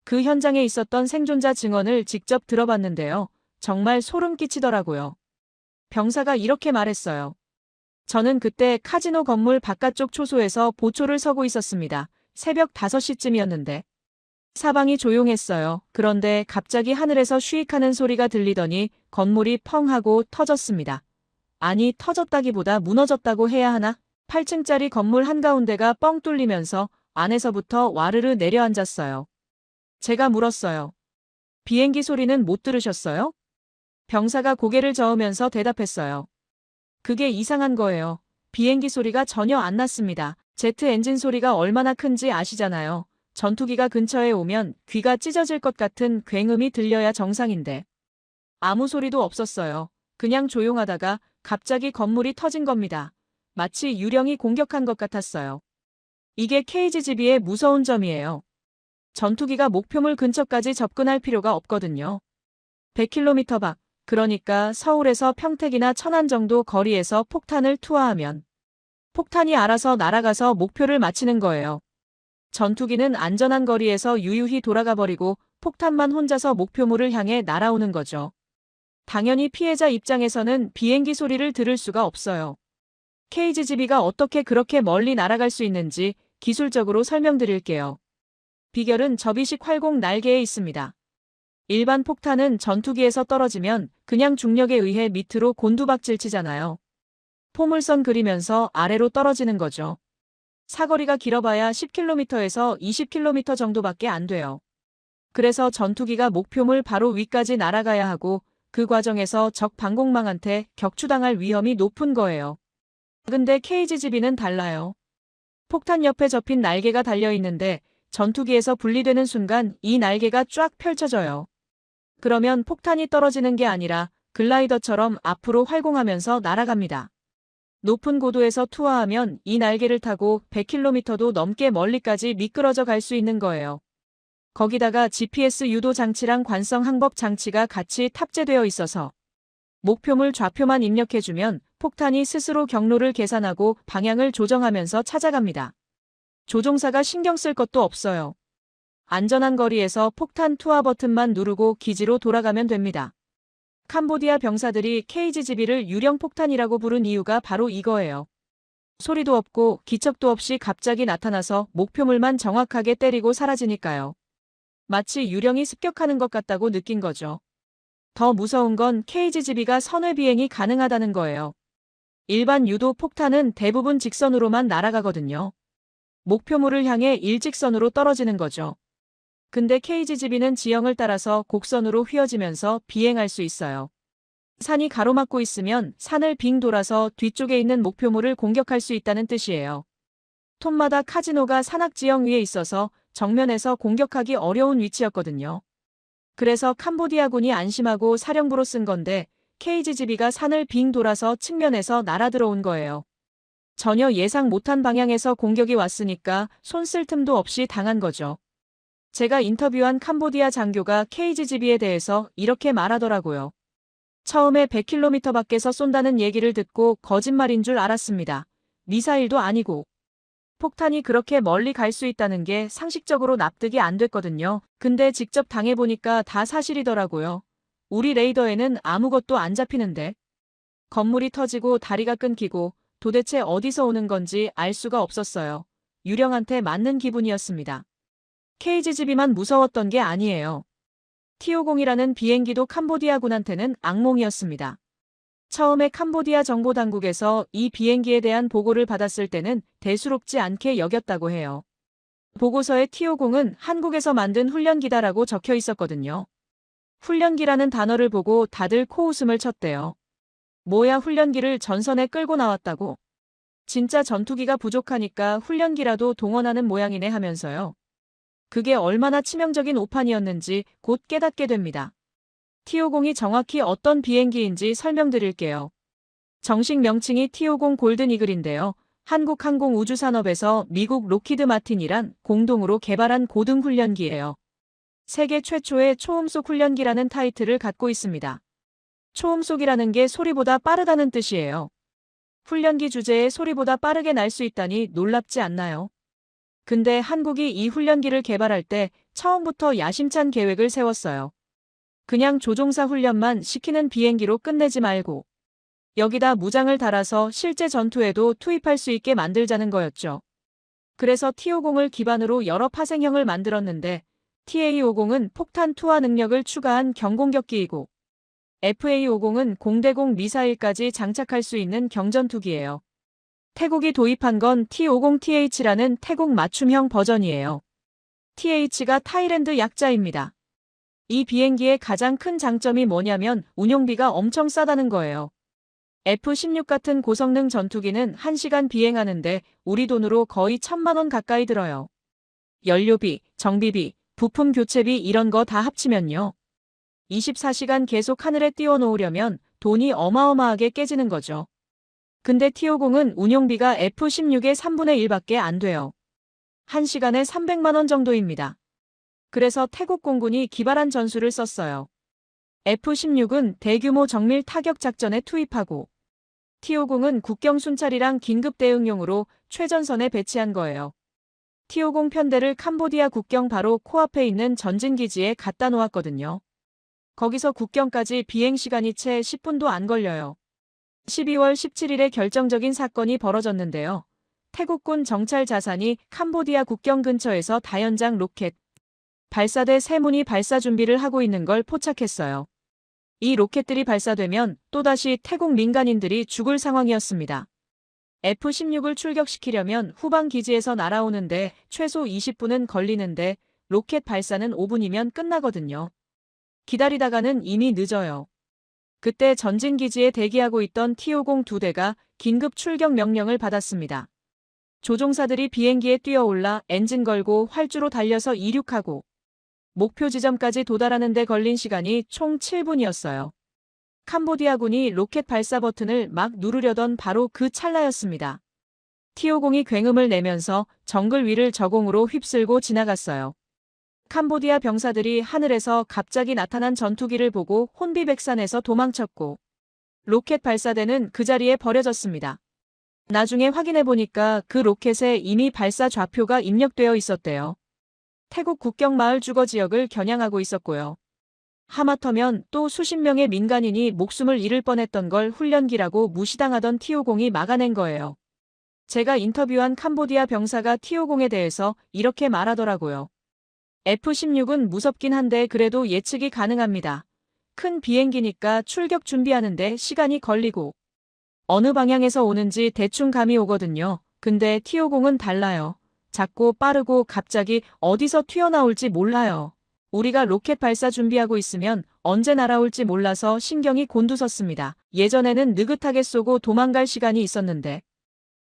A: 그 현장에 있었던 생존자 증언을 직접 들어봤는데요. 정말 소름 끼치더라고요. 병사가 이렇게 말했어요. 저는 그때 카지노 건물 바깥쪽 초소에서 보초를 서고 있었습니다. 새벽 5시쯤이었는데 사방이 조용했어요. 그런데 갑자기 하늘에서 쉬익하는 소리가 들리더니 건물이 펑 하고 터졌습니다. 아니 터졌다기보다 무너졌다고 해야 하나? 8층짜리 건물 한가운데가 뻥 뚫리면서 안에서부터 와르르 내려앉았어요. 제가 물었어요. 비행기 소리는 못 들으셨어요? 병사가 고개를 저으면서 대답했어요. 그게 이상한 거예요. 비행기 소리가 전혀 안 났습니다. 제트 엔진 소리가 얼마나 큰지 아시잖아요. 전투기가 근처에 오면 귀가 찢어질 것 같은 굉음이 들려야 정상인데. 아무 소리도 없었어요. 그냥 조용하다가 갑자기 건물이 터진 겁니다. 마치 유령이 공격한 것 같았어요. 이게 KGGB의 무서운 점이에요. 전투기가 목표물 근처까지 접근할 필요가 없거든요. 100km 밖, 그러니까 서울에서 평택이나 천안 정도 거리에서 폭탄을 투하하면 폭탄이 알아서 날아가서 목표를 맞히는 거예요. 전투기는 안전한 거리에서 유유히 돌아가 버리고 폭탄만 혼자서 목표물을 향해 날아오는 거죠. 당연히 피해자 입장에서는 비행기 소리를 들을 수가 없어요. KGGB가 어떻게 그렇게 멀리 날아갈 수 있는지 기술적으로 설명드릴게요. 비결은 접이식 활공 날개에 있습니다. 일반 폭탄은 전투기에서 떨어지면 그냥 중력에 의해 밑으로 곤두박질 치잖아요. 포물선 그리면서 아래로 떨어지는 거죠. 사거리가 길어봐야 10km에서 20km 정도밖에 안 돼요. 그래서 전투기가 목표물 바로 위까지 날아가야 하고 그 과정에서 적 방공망한테 격추당할 위험이 높은 거예요. 근데 KGGB는 달라요. 폭탄 옆에 접힌 날개가 달려있는데 전투기에서 분리되는 순간 이 날개가 쫙 펼쳐져요. 그러면 폭탄이 떨어지는 게 아니라 글라이더처럼 앞으로 활공하면서 날아갑니다. 높은 고도에서 투하하면 이 날개를 타고 100km도 넘게 멀리까지 미끄러져 갈 수 있는 거예요. 거기다가 GPS 유도 장치랑 관성 항법 장치가 같이 탑재되어 있어서 목표물 좌표만 입력해주면 폭탄이 스스로 경로를 계산하고 방향을 조정하면서 찾아갑니다. 조종사가 신경 쓸 것도 없어요. 안전한 거리에서 폭탄 투하 버튼만 누르고 기지로 돌아가면 됩니다. 캄보디아 병사들이 KGGB를 유령 폭탄이라고 부른 이유가 바로 이거예요. 소리도 없고 기척도 없이 갑자기 나타나서 목표물만 정확하게 때리고 사라지니까요. 마치 유령이 습격하는 것 같다고 느낀 거죠. 더 무서운 건 KGGB가 선회 비행이 가능하다는 거예요. 일반 유도 폭탄은 대부분 직선으로만 날아가거든요. 목표물을 향해 일직선으로 떨어지는 거죠. 근데 KGGB는 지형을 따라서 곡선으로 휘어지면서 비행할 수 있어요. 산이 가로막고 있으면 산을 빙 돌아서 뒤쪽에 있는 목표물을 공격할 수 있다는 뜻이에요. 톰마다 카지노가 산악지형 위에 있어서 정면에서 공격하기 어려운 위치였거든요. 그래서 캄보디아군이 안심하고 사령부로 쓴 건데 KGGB가 산을 빙 돌아서 측면에서 날아들어온 거예요. 전혀 예상 못한 방향에서 공격이 왔으니까 손 쓸 틈도 없이 당한 거죠. 제가 인터뷰한 캄보디아 장교가 KGGB에 대해서 이렇게 말하더라고요. 처음에 100km 밖에서 쏜다는 얘기를 듣고 거짓말인 줄 알았습니다. 미사일도 아니고. 폭탄이 그렇게 멀리 갈 수 있다는 게 상식적으로 납득이 안 됐거든요. 근데 직접 당해보니까 다 사실이더라고요. 우리 레이더에는 아무것도 안 잡히는데. 건물이 터지고 다리가 끊기고 도대체 어디서 오는 건지 알 수가 없었어요. 유령한테 맞는 기분이었습니다. KGGB만 무서웠던 게 아니에요. T-50이라는 비행기도 캄보디아군한테는 악몽이었습니다. 처음에 캄보디아 정보당국에서 이 비행기에 대한 보고를 받았을 때는 대수롭지 않게 여겼다고 해요. 보고서에 T-50은 한국에서 만든 훈련기다라고 적혀 있었거든요. 훈련기라는 단어를 보고 다들 코웃음을 쳤대요. 뭐야 훈련기를 전선에 끌고 나왔다고? 진짜 전투기가 부족하니까 훈련기라도 동원하는 모양이네 하면서요. 그게 얼마나 치명적인 오판이었는지 곧 깨닫게 됩니다. T-50이 정확히 어떤 비행기인지 설명드릴게요. 정식 명칭이 T-50 골든 이글인데요. 한국항공우주산업에서 미국 로키드 마틴이란 공동으로 개발한 고등 훈련기예요. 세계 최초의 초음속 훈련기라는 타이틀을 갖고 있습니다. 초음속이라는 게 소리보다 빠르다는 뜻이에요. 훈련기 주제에 소리보다 빠르게 날 수 있다니 놀랍지 않나요? 근데 한국이 이 훈련기를 개발할 때 처음부터 야심찬 계획을 세웠어요. 그냥 조종사 훈련만 시키는 비행기로 끝내지 말고 여기다 무장을 달아서 실제 전투에도 투입할 수 있게 만들자는 거였죠. 그래서 T-50을 기반으로 여러 파생형을 만들었는데 TA-50은 폭탄 투하 능력을 추가한 경공격기이고 FA-50은 공대공 미사일까지 장착할 수 있는 경전투기예요. 태국이 도입한 건 T-50TH라는 태국 맞춤형 버전이에요. TH가 타이랜드 약자입니다. 이 비행기의 가장 큰 장점이 뭐냐면 운용비가 엄청 싸다는 거예요. F-16 같은 고성능 전투기는 1시간 비행하는데 우리 돈으로 거의 1,000만 원 가까이 들어요. 연료비, 정비비, 부품 교체비 이런 거 다 합치면요. 24시간 계속 하늘에 띄워놓으려면 돈이 어마어마하게 깨지는 거죠. 근데 T-50은 운용비가 F-16의 3분의 1밖에 안 돼요. 1시간에 300만 원 정도입니다. 그래서 태국 공군이 기발한 전술을 썼어요. F-16은 대규모 정밀 타격 작전에 투입하고 T-50은 국경 순찰이랑 긴급 대응용으로 최전선에 배치한 거예요. T-50 편대를 캄보디아 국경 바로 코앞에 있는 전진기지에 갖다 놓았거든요. 거기서 국경까지 비행시간이 채 10분도 안 걸려요. 12월 17일에 결정적인 사건이 벌어졌는데요. 태국군 정찰 자산이 캄보디아 국경 근처에서 다연장 로켓 발사대 3문이 발사 준비를 하고 있는 걸 포착했어요. 이 로켓들이 발사되면 또다시 태국 민간인들이 죽을 상황이었습니다. F-16을 출격시키려면 후방 기지에서 날아오는데 최소 20분은 걸리는데 로켓 발사는 5분이면 끝나거든요. 기다리다가는 이미 늦어요. 그때 전진기지에 대기하고 있던 T-50 2대가 긴급 출격 명령을 받았습니다. 조종사들이 비행기에 뛰어올라 엔진 걸고 활주로 달려서 이륙하고 목표 지점까지 도달하는 데 걸린 시간이 총 7분이었어요. 캄보디아군이 로켓 발사 버튼을 막 누르려던 바로 그 찰나였습니다. T-50이 굉음을 내면서 정글 위를 저공으로 휩쓸고 지나갔어요. 캄보디아 병사들이 하늘에서 갑자기 나타난 전투기를 보고 혼비백산해서 도망쳤고 로켓 발사대는 그 자리에 버려졌습니다. 나중에 확인해보니까 그 로켓에 이미 발사 좌표가 입력되어 있었대요. 태국 국경 마을 주거 지역을 겨냥하고 있었고요. 하마터면 또 수십 명의 민간인이 목숨을 잃을 뻔했던 걸 훈련기라고 무시당하던 T-50이 막아낸 거예요. 제가 인터뷰한 캄보디아 병사가 T-50에 대해서 이렇게 말하더라고요. F-16은 무섭긴 한데 그래도 예측이 가능합니다. 큰 비행기니까 출격 준비하는데 시간이 걸리고 어느 방향에서 오는지 대충 감이 오거든요. 근데 T-50은 달라요. 작고 빠르고 갑자기 어디서 튀어나올지 몰라요. 우리가 로켓 발사 준비하고 있으면 언제 날아올지 몰라서 신경이 곤두섰습니다. 예전에는 느긋하게 쏘고 도망갈 시간이 있었는데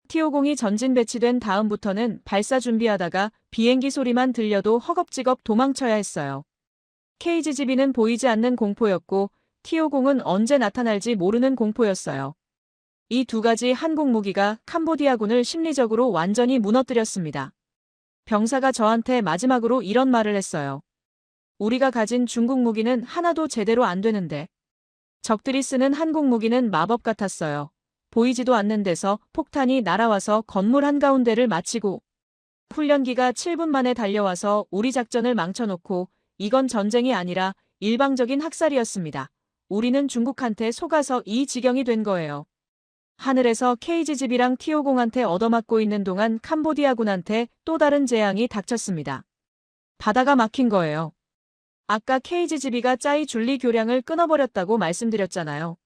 A: T-50이 전진 배치된 다음부터는 발사 준비하다가 비행기 소리만 들려도 허겁지겁 도망쳐야 했어요. KGGB는 보이지 않는 공포였고 T-50은 언제 나타날지 모르는 공포였어요. 이 두 가지 한국 무기가 캄보디아군을 심리적으로 완전히 무너뜨렸습니다. 병사가 저한테 마지막으로 이런 말을 했어요. 우리가 가진 중국 무기는 하나도 제대로 안 되는데 적들이 쓰는 한국 무기는 마법 같았어요. 보이지도 않는 데서 폭탄이 날아와서 건물 한가운데를 마치고 훈련기가 7분 만에 달려와서 우리 작전을 망쳐놓고 이건 전쟁이 아니라 일방적인 학살이었습니다. 우리는 중국한테 속아서 이 지경이 된 거예요. 하늘에서 KGB랑 T-50한테 얻어맞고 있는 동안 캄보디아군한테 또 다른 재앙이 닥쳤습니다. 바다가 막힌 거예요. 아까 KGB가 짜이 줄리 교량을 끊어버렸다고 말씀드렸잖아요.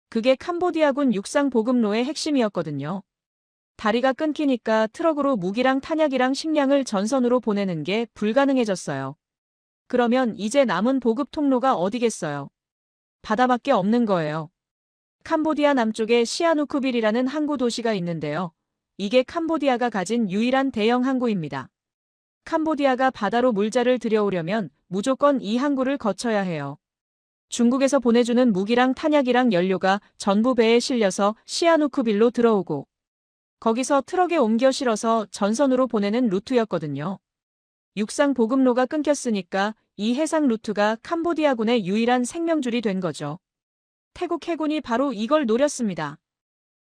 A: 그게 캄보디아군 육상 보급로의 핵심이었거든요. 다리가 끊기니까 트럭으로 무기랑 탄약이랑 식량을 전선으로 보내는 게 불가능해졌어요. 그러면 이제 남은 보급 통로가 어디겠어요? 바다밖에 없는 거예요. 캄보디아 남쪽에 시아누쿠빌이라는 항구 도시가 있는데요. 이게 캄보디아가 가진 유일한 대형 항구입니다. 캄보디아가 바다로 물자를 들여오려면 무조건 이 항구를 거쳐야 해요. 중국에서 보내주는 무기랑 탄약이랑 연료가 전부 배에 실려서 시아누쿠빌로 들어오고 거기서 트럭에 옮겨 실어서 전선으로 보내는 루트였거든요. 육상 보급로가 끊겼으니까 이 해상 루트가 캄보디아군의 유일한 생명줄이 된 거죠. 태국 해군이 바로 이걸 노렸습니다.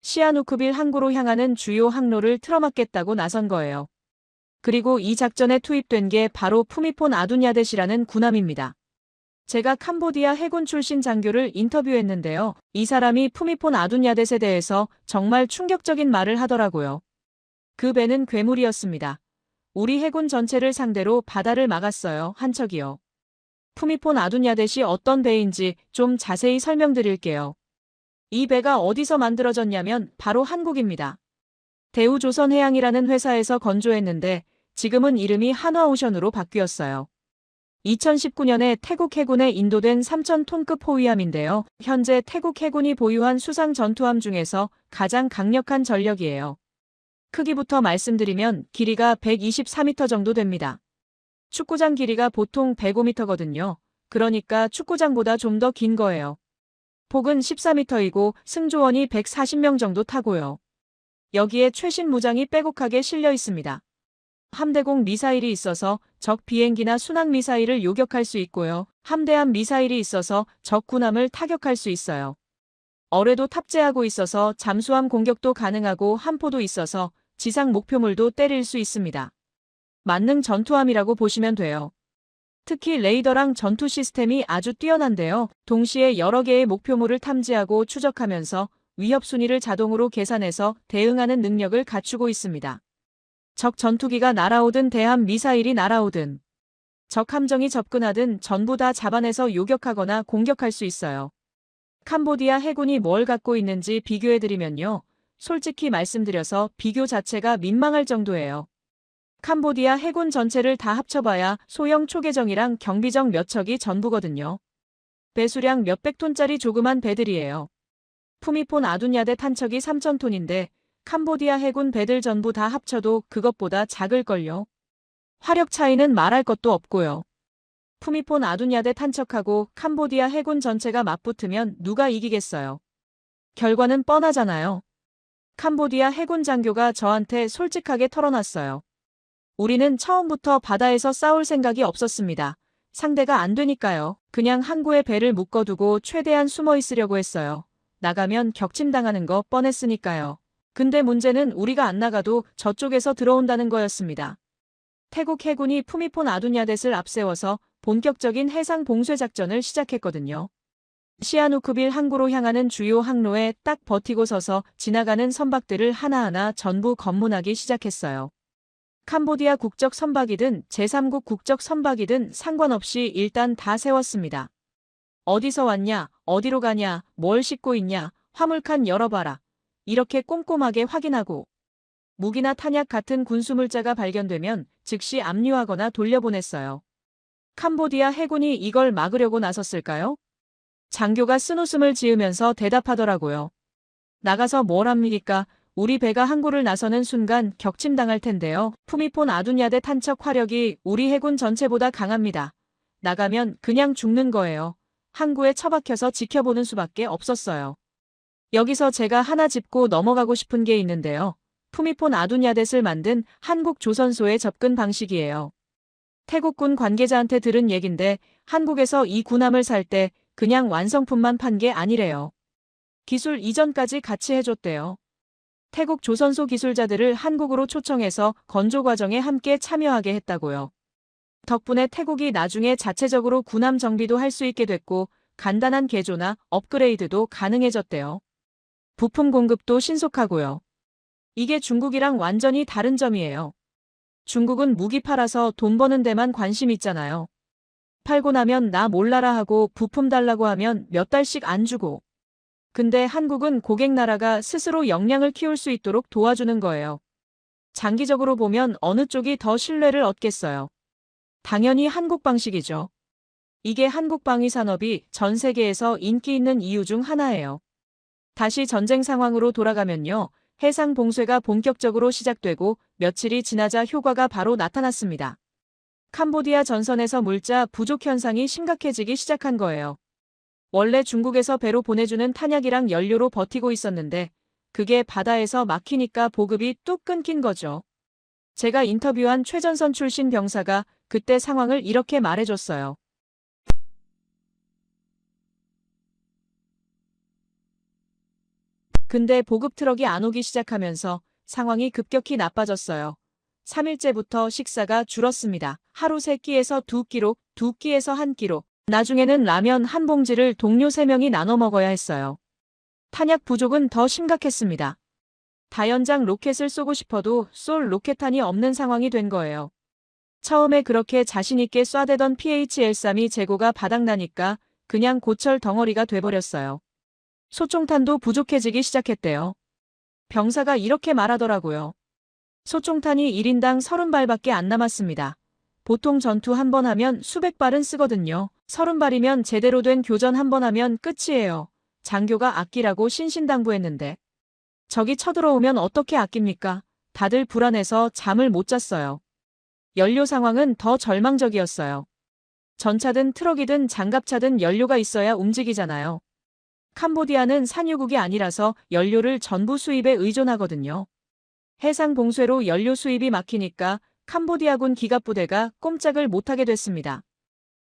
A: 시아누쿠빌 항구로 향하는 주요 항로를 틀어막겠다고 나선 거예요. 그리고 이 작전에 투입된 게 바로 푸미폰 아둔야댓이라는 군함입니다. 제가 캄보디아 해군 출신 장교를 인터뷰했는데요. 이 사람이 푸미폰 아둔야댓에 대해서 정말 충격적인 말을 하더라고요. 그 배는 괴물이었습니다. 우리 해군 전체를 상대로 바다를 막았어요. 한 척이요. 푸미폰 아둔야댓이 어떤 배인지 좀 자세히 설명드릴게요. 이 배가 어디서 만들어졌냐면 바로 한국입니다. 대우조선해양이라는 회사에서 건조했는데 지금은 이름이 한화오션으로 바뀌었어요. 2019년에 태국 해군에 인도된 3,000톤급 호위함인데요. 현재 태국 해군이 보유한 수상 전투함 중에서 가장 강력한 전력이에요. 크기부터 말씀드리면 길이가 124m 정도 됩니다. 축구장 길이가 보통 105m거든요. 그러니까 축구장보다 좀 더 긴 거예요. 폭은 14m이고 승조원이 140명 정도 타고요. 여기에 최신 무장이 빼곡하게 실려 있습니다. 함대공 미사일이 있어서 적 비행기나 순항 미사일을 요격할 수 있고요. 함대함 미사일이 있어서 적 군함을 타격할 수 있어요. 어뢰도 탑재하고 있어서 잠수함 공격도 가능하고 함포도 있어서 지상 목표물도 때릴 수 있습니다. 만능 전투함이라고 보시면 돼요. 특히 레이더랑 전투 시스템이 아주 뛰어난데요. 동시에 여러 개의 목표물을 탐지하고 추적하면서 위협 순위를 자동으로 계산해서 대응하는 능력을 갖추고 있습니다. 적 전투기가 날아오든 대함 미사일이 날아오든 적 함정이 접근하든 전부 다 잡아내서 요격하거나 공격할 수 있어요. 캄보디아 해군이 뭘 갖고 있는지 비교해드리면요. 솔직히 말씀드려서 비교 자체가 민망할 정도예요. 캄보디아 해군 전체를 다 합쳐봐야 소형 초계정이랑 경비정 몇 척이 전부거든요. 배수량 몇백 톤짜리 조그만 배들이에요. 푸미폰 아둔야댓 한 척이 3,000톤인데 캄보디아 해군 배들 전부 다 합쳐도 그것보다 작을걸요. 화력 차이는 말할 것도 없고요. 푸미폰 아둔야댓 한 척하고 캄보디아 해군 전체가 맞붙으면 누가 이기겠어요. 결과는 뻔하잖아요. 캄보디아 해군 장교가 저한테 솔직하게 털어놨어요. 우리는 처음부터 바다에서 싸울 생각이 없었습니다. 상대가 안 되니까요. 그냥 항구에 배를 묶어두고 최대한 숨어 있으려고 했어요. 나가면 격침당하는 거 뻔했으니까요. 근데 문제는 우리가 안 나가도 저쪽에서 들어온다는 거였습니다. 태국 해군이 푸미폰 아둔야댓을 앞세워서 본격적인 해상 봉쇄 작전을 시작했거든요. 시아누쿠빌 항구로 향하는 주요 항로에 딱 버티고 서서 지나가는 선박들을 하나하나 전부 검문하기 시작했어요. 캄보디아 국적 선박이든 제3국 국적 선박이든 상관없이 일단 다 세웠습니다. 어디서 왔냐, 어디로 가냐, 뭘 싣고 있냐, 화물칸 열어봐라. 이렇게 꼼꼼하게 확인하고 무기나 탄약 같은 군수물자가 발견되면 즉시 압류하거나 돌려보냈어요. 캄보디아 해군이 이걸 막으려고 나섰을까요? 장교가 쓴웃음을 지으면서 대답하더라고요. 나가서 뭘 합니까? 우리 배가 항구를 나서는 순간 격침당할 텐데요. 푸미폰 아둔야댓 한 척 화력이 우리 해군 전체보다 강합니다. 나가면 그냥 죽는 거예요. 항구에 처박혀서 지켜보는 수밖에 없었어요. 여기서 제가 하나 짚고 넘어가고 싶은 게 있는데요. 푸미폰 아둔야댓을 만든 한국 조선소의 접근 방식이에요. 태국군 관계자한테 들은 얘긴데 한국에서 이 군함을 살 때 그냥 완성품만 판 게 아니래요. 기술 이전까지 같이 해줬대요. 태국 조선소 기술자들을 한국으로 초청해서 건조 과정에 함께 참여하게 했다고요. 덕분에 태국이 나중에 자체적으로 군함 정비도 할 수 있게 됐고 간단한 개조나 업그레이드도 가능해졌대요. 부품 공급도 신속하고요. 이게 중국이랑 완전히 다른 점이에요. 중국은 무기 팔아서 돈 버는 데만 관심 있잖아요. 팔고 나면 나 몰라라 하고 부품 달라고 하면 몇 달씩 안 주고. 근데 한국은 고객 나라가 스스로 역량을 키울 수 있도록 도와주는 거예요. 장기적으로 보면 어느 쪽이 더 신뢰를 얻겠어요. 당연히 한국 방식이죠. 이게 한국 방위 산업이 전 세계에서 인기 있는 이유 중 하나예요. 다시 전쟁 상황으로 돌아가면요. 해상 봉쇄가 본격적으로 시작되고 며칠이 지나자 효과가 바로 나타났습니다. 캄보디아 전선에서 물자 부족 현상이 심각해지기 시작한 거예요. 원래 중국에서 배로 보내주는 탄약이랑 연료로 버티고 있었는데 그게 바다에서 막히니까 보급이 뚝 끊긴 거죠. 제가 인터뷰한 최전선 출신 병사가 그때 상황을 이렇게 말해줬어요. 근데 보급 트럭이 안 오기 시작하면서 상황이 급격히 나빠졌어요. 3일째부터 식사가 줄었습니다. 하루 3끼에서 2끼로, 2끼에서 1끼로. 나중에는 라면 한 봉지를 동료 3명이 나눠 먹어야 했어요. 탄약 부족은 더 심각했습니다. 다연장 로켓을 쏘고 싶어도 쏠 로켓탄이 없는 상황이 된 거예요. 처음에 그렇게 자신있게 쏴대던 PH-13이 재고가 바닥나니까 그냥 고철 덩어리가 돼버렸어요. 소총탄도 부족해지기 시작했대요. 병사가 이렇게 말하더라고요. 소총탄이 1인당 30발밖에 안 남았습니다. 보통 전투 한 번 하면 수백 발은 쓰거든요. 30발이면 제대로 된 교전 한 번 하면 끝이에요. 장교가 아끼라고 신신당부했는데. 적이 쳐들어오면 어떻게 아낍니까? 다들 불안해서 잠을 못 잤어요. 연료 상황은 더 절망적이었어요. 전차든 트럭이든 장갑차든 연료가 있어야 움직이잖아요. 캄보디아는 산유국이 아니라서 연료를 전부 수입에 의존하거든요. 해상 봉쇄로 연료 수입이 막히니까 캄보디아군 기갑부대가 꼼짝을 못하게 됐습니다.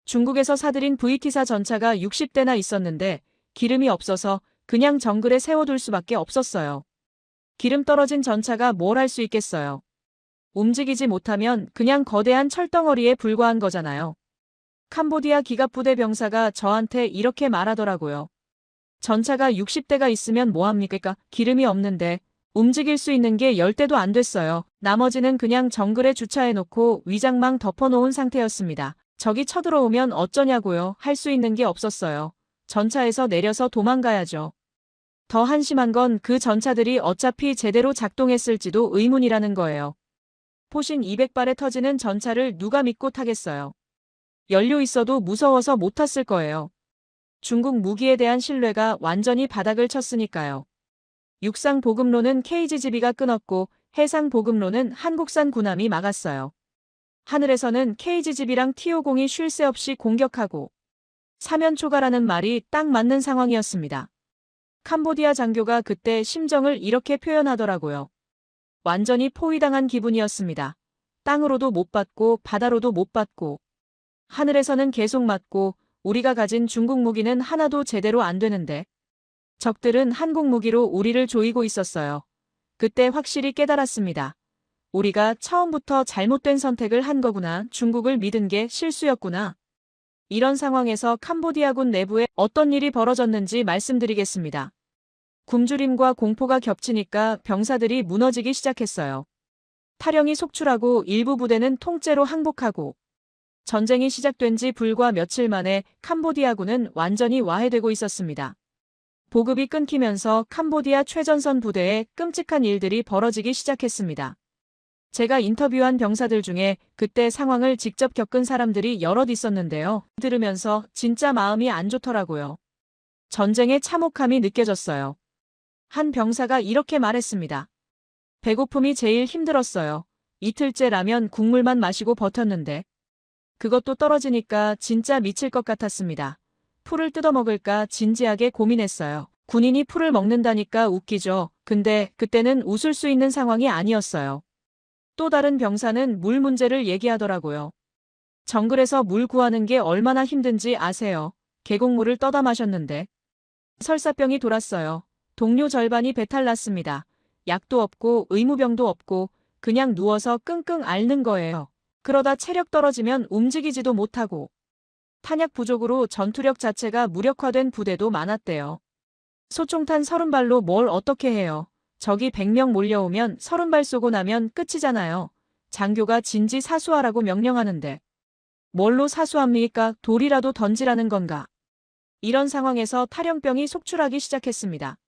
A: 중국에서 사들인 VT사 전차가 60대나 있었는데 기름이 없어서 그냥 정글에 세워둘 수밖에 없었어요. 기름 떨어진 전차가 뭘 할 수 있겠어요. 움직이지 못하면 그냥 거대한 철덩어리에 불과한 거잖아요. 캄보디아 기갑부대 병사가 저한테 이렇게 말하더라고요. 전차가 60대가 있으면 뭐합니까? 기름이 없는데 움직일 수 있는 게 10대도 안 됐어요. 나머지는 그냥 정글에 주차해놓고 위장망 덮어놓은 상태였습니다. 적이 쳐들어오면 어쩌냐고요. 할 수 있는 게 없었어요. 전차에서 내려서 도망가야죠. 더 한심한 건 그 전차들이 어차피 제대로 작동했을지도 의문이라는 거예요. 포신 200발에 터지는 전차를 누가 믿고 타겠어요. 연료 있어도 무서워서 못 탔을 거예요. 중국 무기에 대한 신뢰가 완전히 바닥을 쳤으니까요. 육상 보급로는 KGGB가 끊었고 해상 보급로는 한국산 군함이 막았어요. 하늘에서는 KGGB랑 T-50이 쉴 새 없이 공격하고 사면 초가라는 말이 딱 맞는 상황이었습니다. 캄보디아 장교가 그때 심정을 이렇게 표현하더라고요. 완전히 포위당한 기분이었습니다. 땅으로도 못 받고 바다로도 못 받고 하늘에서는 계속 맞고 우리가 가진 중국 무기는 하나도 제대로 안 되는데 적들은 한국 무기로 우리를 조이고 있었어요. 그때 확실히 깨달았습니다. 우리가 처음부터 잘못된 선택을 한 거구나. 중국을 믿은 게 실수였구나. 이런 상황에서 캄보디아군 내부에 어떤 일이 벌어졌는지 말씀드리겠습니다. 굶주림과 공포가 겹치니까 병사들이 무너지기 시작했어요. 탈영이 속출하고 일부 부대는 통째로 항복하고 전쟁이 시작된 지 불과 며칠 만에 캄보디아군은 완전히 와해되고 있었습니다. 보급이 끊기면서 캄보디아 최전선 부대에 끔찍한 일들이 벌어지기 시작했습니다. 제가 인터뷰한 병사들 중에 그때 상황을 직접 겪은 사람들이 여럿 있었는데요. 들으면서 진짜 마음이 안 좋더라고요. 전쟁의 참혹함이 느껴졌어요. 한 병사가 이렇게 말했습니다. 배고픔이 제일 힘들었어요. 이틀째 라면 국물만 마시고 버텼는데 그것도 떨어지니까 진짜 미칠 것 같았습니다. 풀을 뜯어먹을까 진지하게 고민했어요. 군인이 풀을 먹는다니까 웃기죠. 근데 그때는 웃을 수 있는 상황이 아니었어요. 또 다른 병사는 물 문제를 얘기하더라고요. 정글에서 물 구하는 게 얼마나 힘든지 아세요? 계곡물을 떠다 마셨는데 설사병이 돌았어요. 동료 절반이 배탈 났습니다. 약도 없고 의무병도 없고 그냥 누워서 끙끙 앓는 거예요. 그러다 체력 떨어지면 움직이지도 못하고 탄약 부족으로 전투력 자체가 무력화된 부대도 많았대요. 소총탄 30발로 뭘 어떻게 해요? 적이 100명 몰려오면 30발 쏘고 나면 끝이잖아요. 장교가 진지사수하라고 명령하는데 뭘로 사수합니까? 돌이라도 던지라는 건가? 이런 상황에서 탈영병이 속출하기 시작했습니다.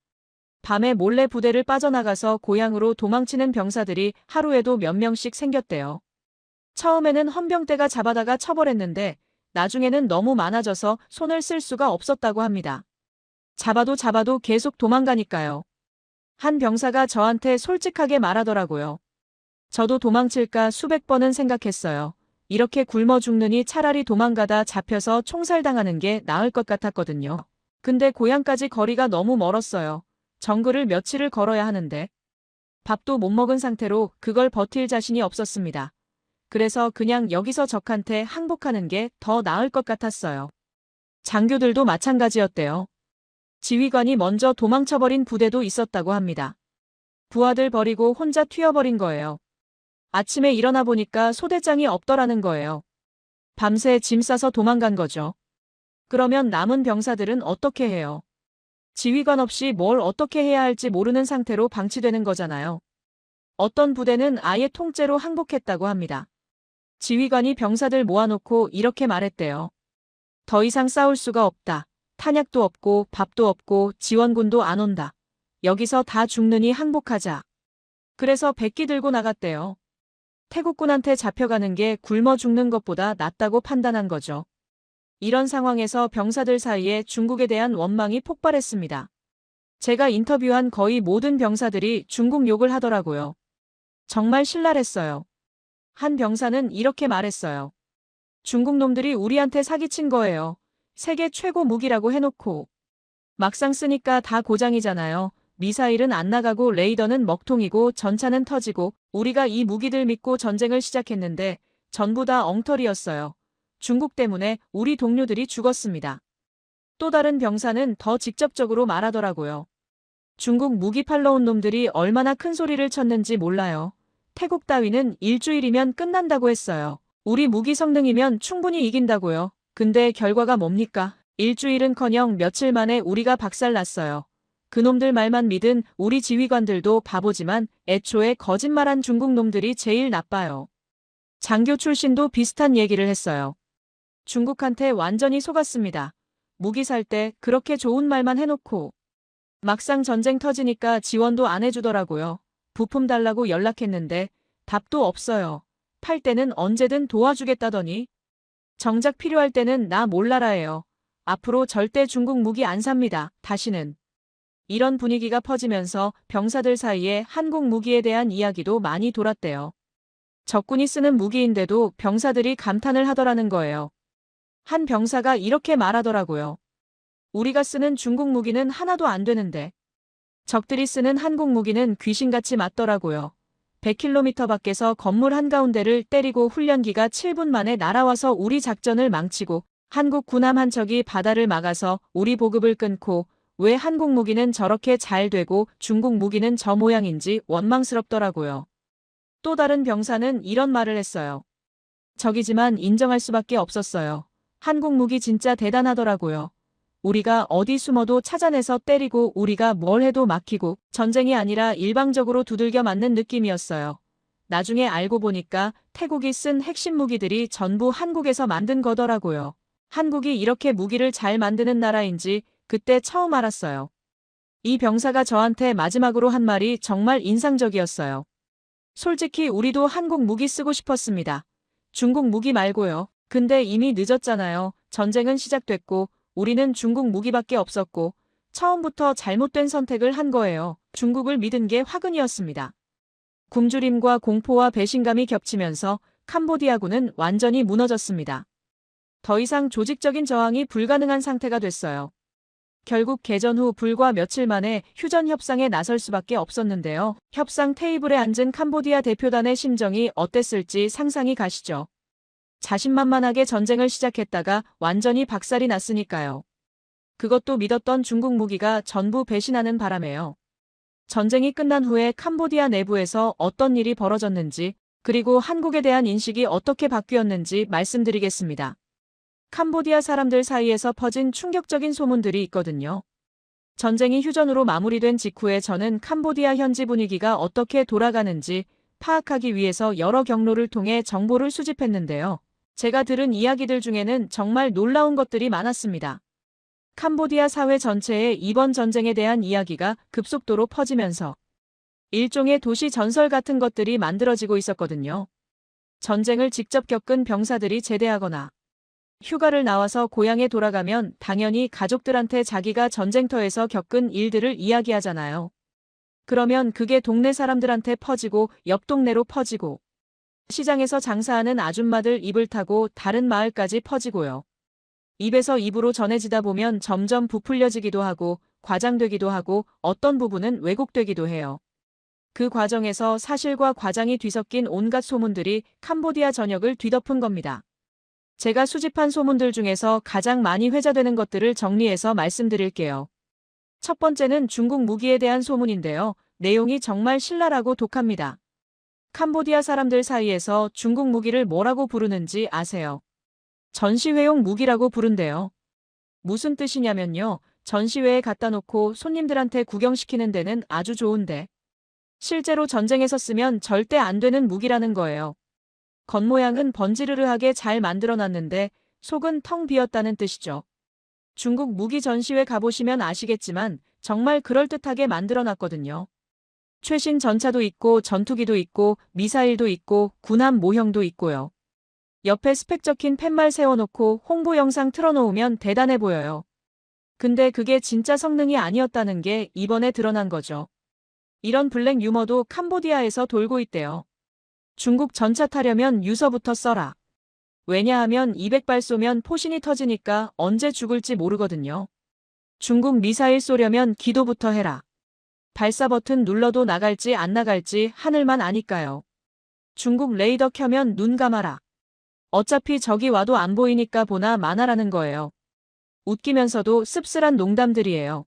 A: 밤에 몰래 부대를 빠져나가서 고향으로 도망치는 병사들이 하루에도 몇 명씩 생겼대요. 처음에는 헌병대가 잡아다가 처벌했는데 나중에는 너무 많아져서 손을 쓸 수가 없었다고 합니다. 잡아도 계속 도망가니까요. 한 병사가 저한테 솔직하게 말하더라고요. 저도 도망칠까 수백 번은 생각했어요. 이렇게 굶어 죽느니 차라리 도망가다 잡혀서 총살당하는 게 나을 것 같았거든요. 근데 고향까지 거리가 너무 멀었어요. 정글을 며칠을 걸어야 하는데 밥도 못 먹은 상태로 그걸 버틸 자신이 없었습니다. 그래서 그냥 여기서 적한테 항복하는 게 더 나을 것 같았어요. 장교들도 마찬가지였대요. 지휘관이 먼저 도망쳐버린 부대도 있었다고 합니다. 부하들 버리고 혼자 튀어버린 거예요. 아침에 일어나 보니까 소대장이 없더라는 거예요. 밤새 짐 싸서 도망간 거죠. 그러면 남은 병사들은 어떻게 해요? 지휘관 없이 뭘 어떻게 해야 할지 모르는 상태로 방치되는 거잖아요. 어떤 부대는 아예 통째로 항복했다고 합니다. 지휘관이 병사들 모아놓고 이렇게 말했대요. 더 이상 싸울 수가 없다. 탄약도 없고 밥도 없고 지원군도 안 온다. 여기서 다 죽느니 항복하자. 그래서 백기 들고 나갔대요. 태국군한테 잡혀가는 게 굶어 죽는 것보다 낫다고 판단한 거죠. 이런 상황에서 병사들 사이에 중국에 대한 원망이 폭발했습니다. 제가 인터뷰한 거의 모든 병사들이 중국 욕을 하더라고요. 정말 신랄했어요. 한 병사는 이렇게 말했어요. 중국 놈들이 우리한테 사기친 거예요. 세계 최고 무기라고 해놓고. 막상 쓰니까 다 고장이잖아요. 미사일은 안 나가고 레이더는 먹통이고 전차는 터지고 우리가 이 무기들 믿고 전쟁을 시작했는데 전부 다 엉터리였어요. 중국 때문에 우리 동료들이 죽었습니다. 또 다른 병사는 더 직접적으로 말하더라고요. 중국 무기 팔러 온 놈들이 얼마나 큰 소리를 쳤는지 몰라요. 태국 따위는 일주일이면 끝난다고 했어요. 우리 무기 성능이면 충분히 이긴다고요. 근데 결과가 뭡니까? 일주일은커녕 며칠 만에 우리가 박살났어요. 그놈들 말만 믿은 우리 지휘관들도 바보지만 애초에 거짓말한 중국 놈들이 제일 나빠요. 장교 출신도 비슷한 얘기를 했어요. 중국한테 완전히 속았습니다. 무기 살 때 그렇게 좋은 말만 해놓고 막상 전쟁 터지니까 지원도 안 해주더라고요. 부품 달라고 연락했는데 답도 없어요. 팔 때는 언제든 도와주겠다더니 정작 필요할 때는 나 몰라라예요. 앞으로 절대 중국 무기 안 삽니다. 다시는. 이런 분위기가 퍼지면서 병사들 사이에 한국 무기에 대한 이야기도 많이 돌았대요. 적군이 쓰는 무기인데도 병사들이 감탄을 하더라는 거예요. 한 병사가 이렇게 말하더라고요. 우리가 쓰는 중국 무기는 하나도 안 되는데 적들이 쓰는 한국 무기는 귀신같이 맞더라고요. 100km 밖에서 건물 한가운데를 때리고 훈련기가 7분 만에 날아와서 우리 작전을 망치고 한국 군함 한 척이 바다를 막아서 우리 보급을 끊고 왜 한국 무기는 저렇게 잘 되고 중국 무기는 저 모양인지 원망스럽더라고요. 또 다른 병사는 이런 말을 했어요. 적이지만 인정할 수밖에 없었어요. 한국 무기 진짜 대단하더라고요. 우리가 어디 숨어도 찾아내서 때리고 우리가 뭘 해도 막히고 전쟁이 아니라 일방적으로 두들겨 맞는 느낌이었어요. 나중에 알고 보니까 태국이 쓴 핵심 무기들이 전부 한국에서 만든 거더라고요. 한국이 이렇게 무기를 잘 만드는 나라인지 그때 처음 알았어요. 이 병사가 저한테 마지막으로 한 말이 정말 인상적이었어요. 솔직히 우리도 한국 무기 쓰고 싶었습니다. 중국 무기 말고요. 근데 이미 늦었잖아요. 전쟁은 시작됐고 우리는 중국 무기밖에 없었고 처음부터 잘못된 선택을 한 거예요. 중국을 믿은 게 화근이었습니다. 굶주림과 공포와 배신감이 겹치면서 캄보디아군은 완전히 무너졌습니다. 더 이상 조직적인 저항이 불가능한 상태가 됐어요. 결국 개전 후 불과 며칠 만에 휴전 협상에 나설 수밖에 없었는데요. 협상 테이블에 앉은 캄보디아 대표단의 심정이 어땠을지 상상이 가시죠. 자신만만하게 전쟁을 시작했다가 완전히 박살이 났으니까요. 그것도 믿었던 중국 무기가 전부 배신하는 바람에요. 전쟁이 끝난 후에 캄보디아 내부에서 어떤 일이 벌어졌는지, 그리고 한국에 대한 인식이 어떻게 바뀌었는지 말씀드리겠습니다. 캄보디아 사람들 사이에서 퍼진 충격적인 소문들이 있거든요. 전쟁이 휴전으로 마무리된 직후에 저는 캄보디아 현지 분위기가 어떻게 돌아가는지 파악하기 위해서 여러 경로를 통해 정보를 수집했는데요. 제가 들은 이야기들 중에는 정말 놀라운 것들이 많았습니다. 캄보디아 사회 전체에 이번 전쟁에 대한 이야기가 급속도로 퍼지면서 일종의 도시 전설 같은 것들이 만들어지고 있었거든요. 전쟁을 직접 겪은 병사들이 제대하거나 휴가를 나와서 고향에 돌아가면 당연히 가족들한테 자기가 전쟁터에서 겪은 일들을 이야기하잖아요. 그러면 그게 동네 사람들한테 퍼지고 옆 동네로 퍼지고 시장에서 장사하는 아줌마들 입을 타고 다른 마을까지 퍼지고요. 입에서 입으로 전해지다 보면 점점 부풀려지기도 하고 과장되기도 하고 어떤 부분은 왜곡되기도 해요. 그 과정에서 사실과 과장이 뒤섞인 온갖 소문들이 캄보디아 전역을 뒤덮은 겁니다. 제가 수집한 소문들 중에서 가장 많이 회자되는 것들을 정리해서 말씀드릴게요. 첫 번째는 중국 무기에 대한 소문인데요. 내용이 정말 신랄하고 독합니다. 캄보디아 사람들 사이에서 중국 무기를 뭐라고 부르는지 아세요? 전시회용 무기라고 부른대요. 무슨 뜻이냐면요. 전시회에 갖다 놓고 손님들한테 구경시키는 데는 아주 좋은데 실제로 전쟁에서 쓰면 절대 안 되는 무기라는 거예요. 겉모양은 번지르르하게 잘 만들어놨는데 속은 텅 비었다는 뜻이죠. 중국 무기 전시회 가보시면 아시겠지만 정말 그럴듯하게 만들어놨거든요. 최신 전차도 있고 전투기도 있고 미사일도 있고 군함 모형도 있고요. 옆에 스펙 적힌 팻말 세워놓고 홍보 영상 틀어놓으면 대단해 보여요. 근데 그게 진짜 성능이 아니었다는 게 이번에 드러난 거죠. 이런 블랙 유머도 캄보디아에서 돌고 있대요. 중국 전차 타려면 유서부터 써라. 왜냐하면 200발 쏘면 포신이 터지니까 언제 죽을지 모르거든요. 중국 미사일 쏘려면 기도부터 해라. 발사 버튼 눌러도 나갈지 안 나갈지 하늘만 아니까요. 중국 레이더 켜면 눈 감아라. 어차피 적이 와도 안 보이니까 보나 마나라는 거예요. 웃기면서도 씁쓸한 농담들이에요.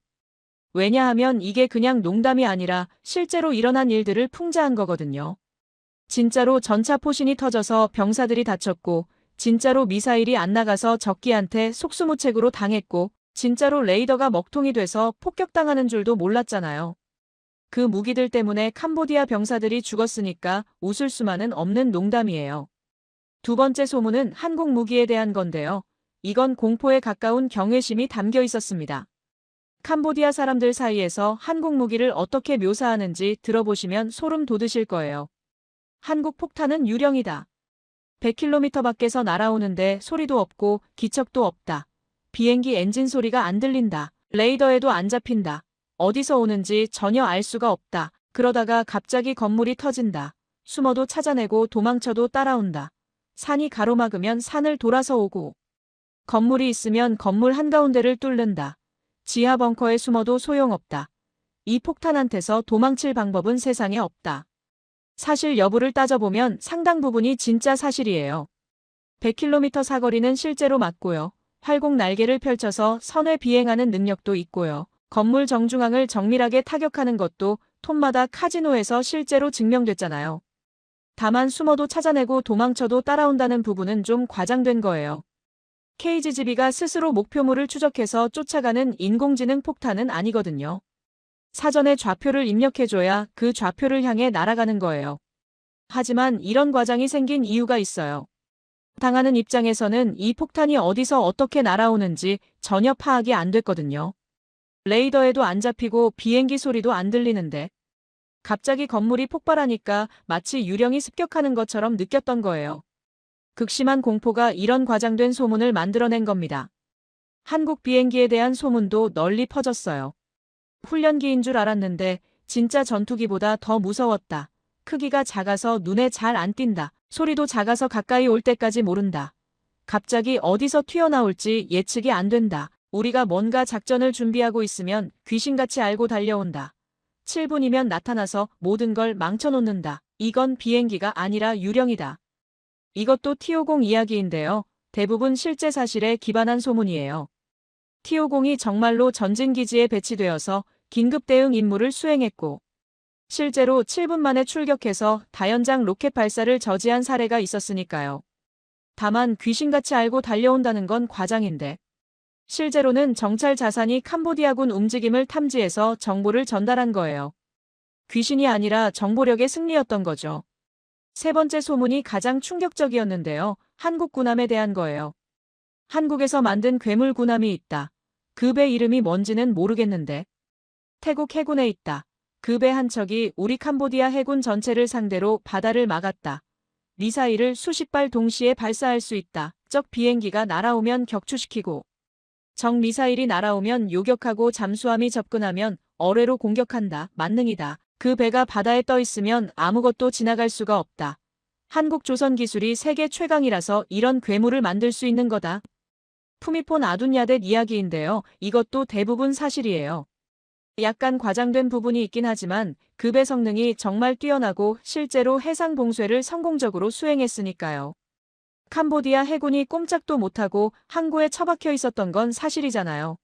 A: 왜냐하면 이게 그냥 농담이 아니라 실제로 일어난 일들을 풍자한 거거든요. 진짜로 전차 포신이 터져서 병사들이 다쳤고, 진짜로 미사일이 안 나가서 적기한테 속수무책으로 당했고, 진짜로 레이더가 먹통이 돼서 폭격당하는 줄도 몰랐잖아요. 그 무기들 때문에 캄보디아 병사들이 죽었으니까 웃을 수만은 없는 농담이에요. 두 번째 소문은 한국 무기에 대한 건데요. 이건 공포에 가까운 경외심이 담겨 있었습니다. 캄보디아 사람들 사이에서 한국 무기를 어떻게 묘사하는지 들어보시면 소름 돋으실 거예요. 한국 폭탄은 유령이다. 100km 밖에서 날아오는데 소리도 없고 기척도 없다. 비행기 엔진 소리가 안 들린다. 레이더에도 안 잡힌다. 어디서 오는지 전혀 알 수가 없다. 그러다가 갑자기 건물이 터진다. 숨어도 찾아내고 도망쳐도 따라온다. 산이 가로막으면 산을 돌아서 오고 건물이 있으면 건물 한가운데를 뚫는다. 지하 벙커에 숨어도 소용없다. 이 폭탄한테서 도망칠 방법은 세상에 없다. 사실 여부를 따져보면 상당 부분이 진짜 사실이에요. 100km 사거리는 실제로 맞고요. 활공 날개를 펼쳐서 선회 비행하는 능력도 있고요. 건물 정중앙을 정밀하게 타격하는 것도 톤마다 카지노에서 실제로 증명됐잖아요. 다만 숨어도 찾아내고 도망쳐도 따라온다는 부분은 좀 과장된 거예요. KGB가 스스로 목표물을 추적해서 쫓아가는 인공지능 폭탄은 아니거든요. 사전에 좌표를 입력해줘야 그 좌표를 향해 날아가는 거예요. 하지만 이런 과장이 생긴 이유가 있어요. 당하는 입장에서는 이 폭탄이 어디서 어떻게 날아오는지 전혀 파악이 안 됐거든요. 레이더에도 안 잡히고 비행기 소리도 안 들리는데 갑자기 건물이 폭발하니까 마치 유령이 습격하는 것처럼 느꼈던 거예요. 극심한 공포가 이런 과장된 소문을 만들어낸 겁니다. 한국 비행기에 대한 소문도 널리 퍼졌어요. 훈련기인 줄 알았는데 진짜 전투기보다 더 무서웠다. 크기가 작아서 눈에 잘 안 띈다. 소리도 작아서 가까이 올 때까지 모른다. 갑자기 어디서 튀어나올지 예측이 안 된다. 우리가 뭔가 작전을 준비하고 있으면 귀신같이 알고 달려온다. 7분이면 나타나서 모든 걸 망쳐놓는다. 이건 비행기가 아니라 유령이다. 이것도 T-50 이야기인데요. 대부분 실제 사실에 기반한 소문이에요. T-50이 정말로 전진기지에 배치되어서 긴급 대응 임무를 수행했고, 실제로 7분 만에 출격해서 다연장 로켓 발사를 저지한 사례가 있었으니까요. 다만 귀신같이 알고 달려온다는 건 과장인데, 실제로는 정찰 자산이 캄보디아군 움직임을 탐지해서 정보를 전달한 거예요. 귀신이 아니라 정보력의 승리였던 거죠. 세 번째 소문이 가장 충격적이었는데요. 한국 군함에 대한 거예요. 한국에서 만든 괴물 군함이 있다. 그 배 이름이 뭔지는 모르겠는데 태국 해군에 있다. 그 배 한 척이 우리 캄보디아 해군 전체를 상대로 바다를 막았다. 미사일을 수십 발 동시에 발사할 수 있다. 적 비행기가 날아오면 격추시키고 적 미사일이 날아오면 요격하고 잠수함이 접근하면 어뢰로 공격한다. 만능이다. 그 배가 바다에 떠 있으면 아무것도 지나갈 수가 없다. 한국 조선 기술이 세계 최강이라서 이런 괴물을 만들 수 있는 거다. 푸미폰 아둔야댓 이야기인데요. 이것도 대부분 사실이에요. 약간 과장된 부분이 있긴 하지만 그 배 성능이 정말 뛰어나고 실제로 해상 봉쇄를 성공적으로 수행했으니까요. 캄보디아 해군이 꼼짝도 못하고 항구에 처박혀 있었던 건 사실이잖아요.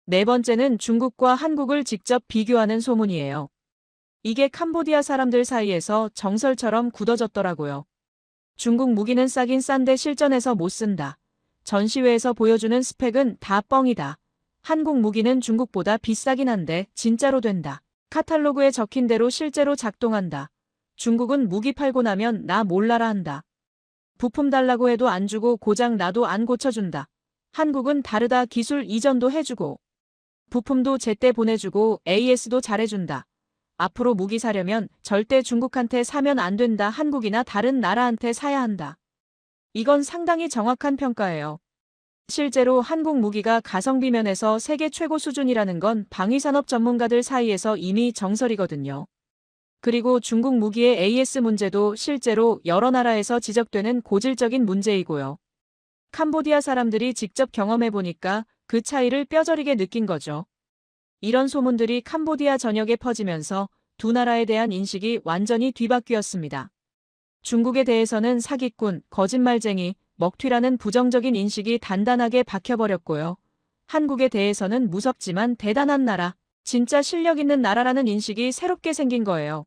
A: 네 번째는 중국과 한국을 직접 비교하는 소문이에요. 이게 캄보디아 사람들 사이에서 정설처럼 굳어졌더라고요. 중국 무기는 싸긴 싼데 실전에서 못 쓴다. 전시회에서 보여주는 스펙은 다 뻥이다. 한국 무기는 중국보다 비싸긴 한데 진짜로 된다. 카탈로그에 적힌 대로 실제로 작동한다. 중국은 무기 팔고 나면 나 몰라라 한다. 부품 달라고 해도 안 주고 고장 나도 안 고쳐준다. 한국은 다르다. 기술 이전도 해주고 부품도 제때 보내주고 AS도 잘해준다. 앞으로 무기 사려면 절대 중국한테 사면 안 된다. 한국이나 다른 나라한테 사야 한다. 이건 상당히 정확한 평가예요. 실제로 한국 무기가 가성비 면에서 세계 최고 수준이라는 건 방위산업 전문가들 사이에서 이미 정설이거든요. 그리고 중국 무기의 AS 문제도 실제로 여러 나라에서 지적되는 고질적인 문제이고요. 캄보디아 사람들이 직접 경험해보니까 그 차이를 뼈저리게 느낀 거죠. 이런 소문들이 캄보디아 전역에 퍼지면서 두 나라에 대한 인식이 완전히 뒤바뀌었습니다. 중국에 대해서는 사기꾼, 거짓말쟁이, 먹튀라는 부정적인 인식이 단단하게 박혀버렸고요. 한국에 대해서는 무섭지만 대단한 나라, 진짜 실력 있는 나라라는 인식이 새롭게 생긴 거예요.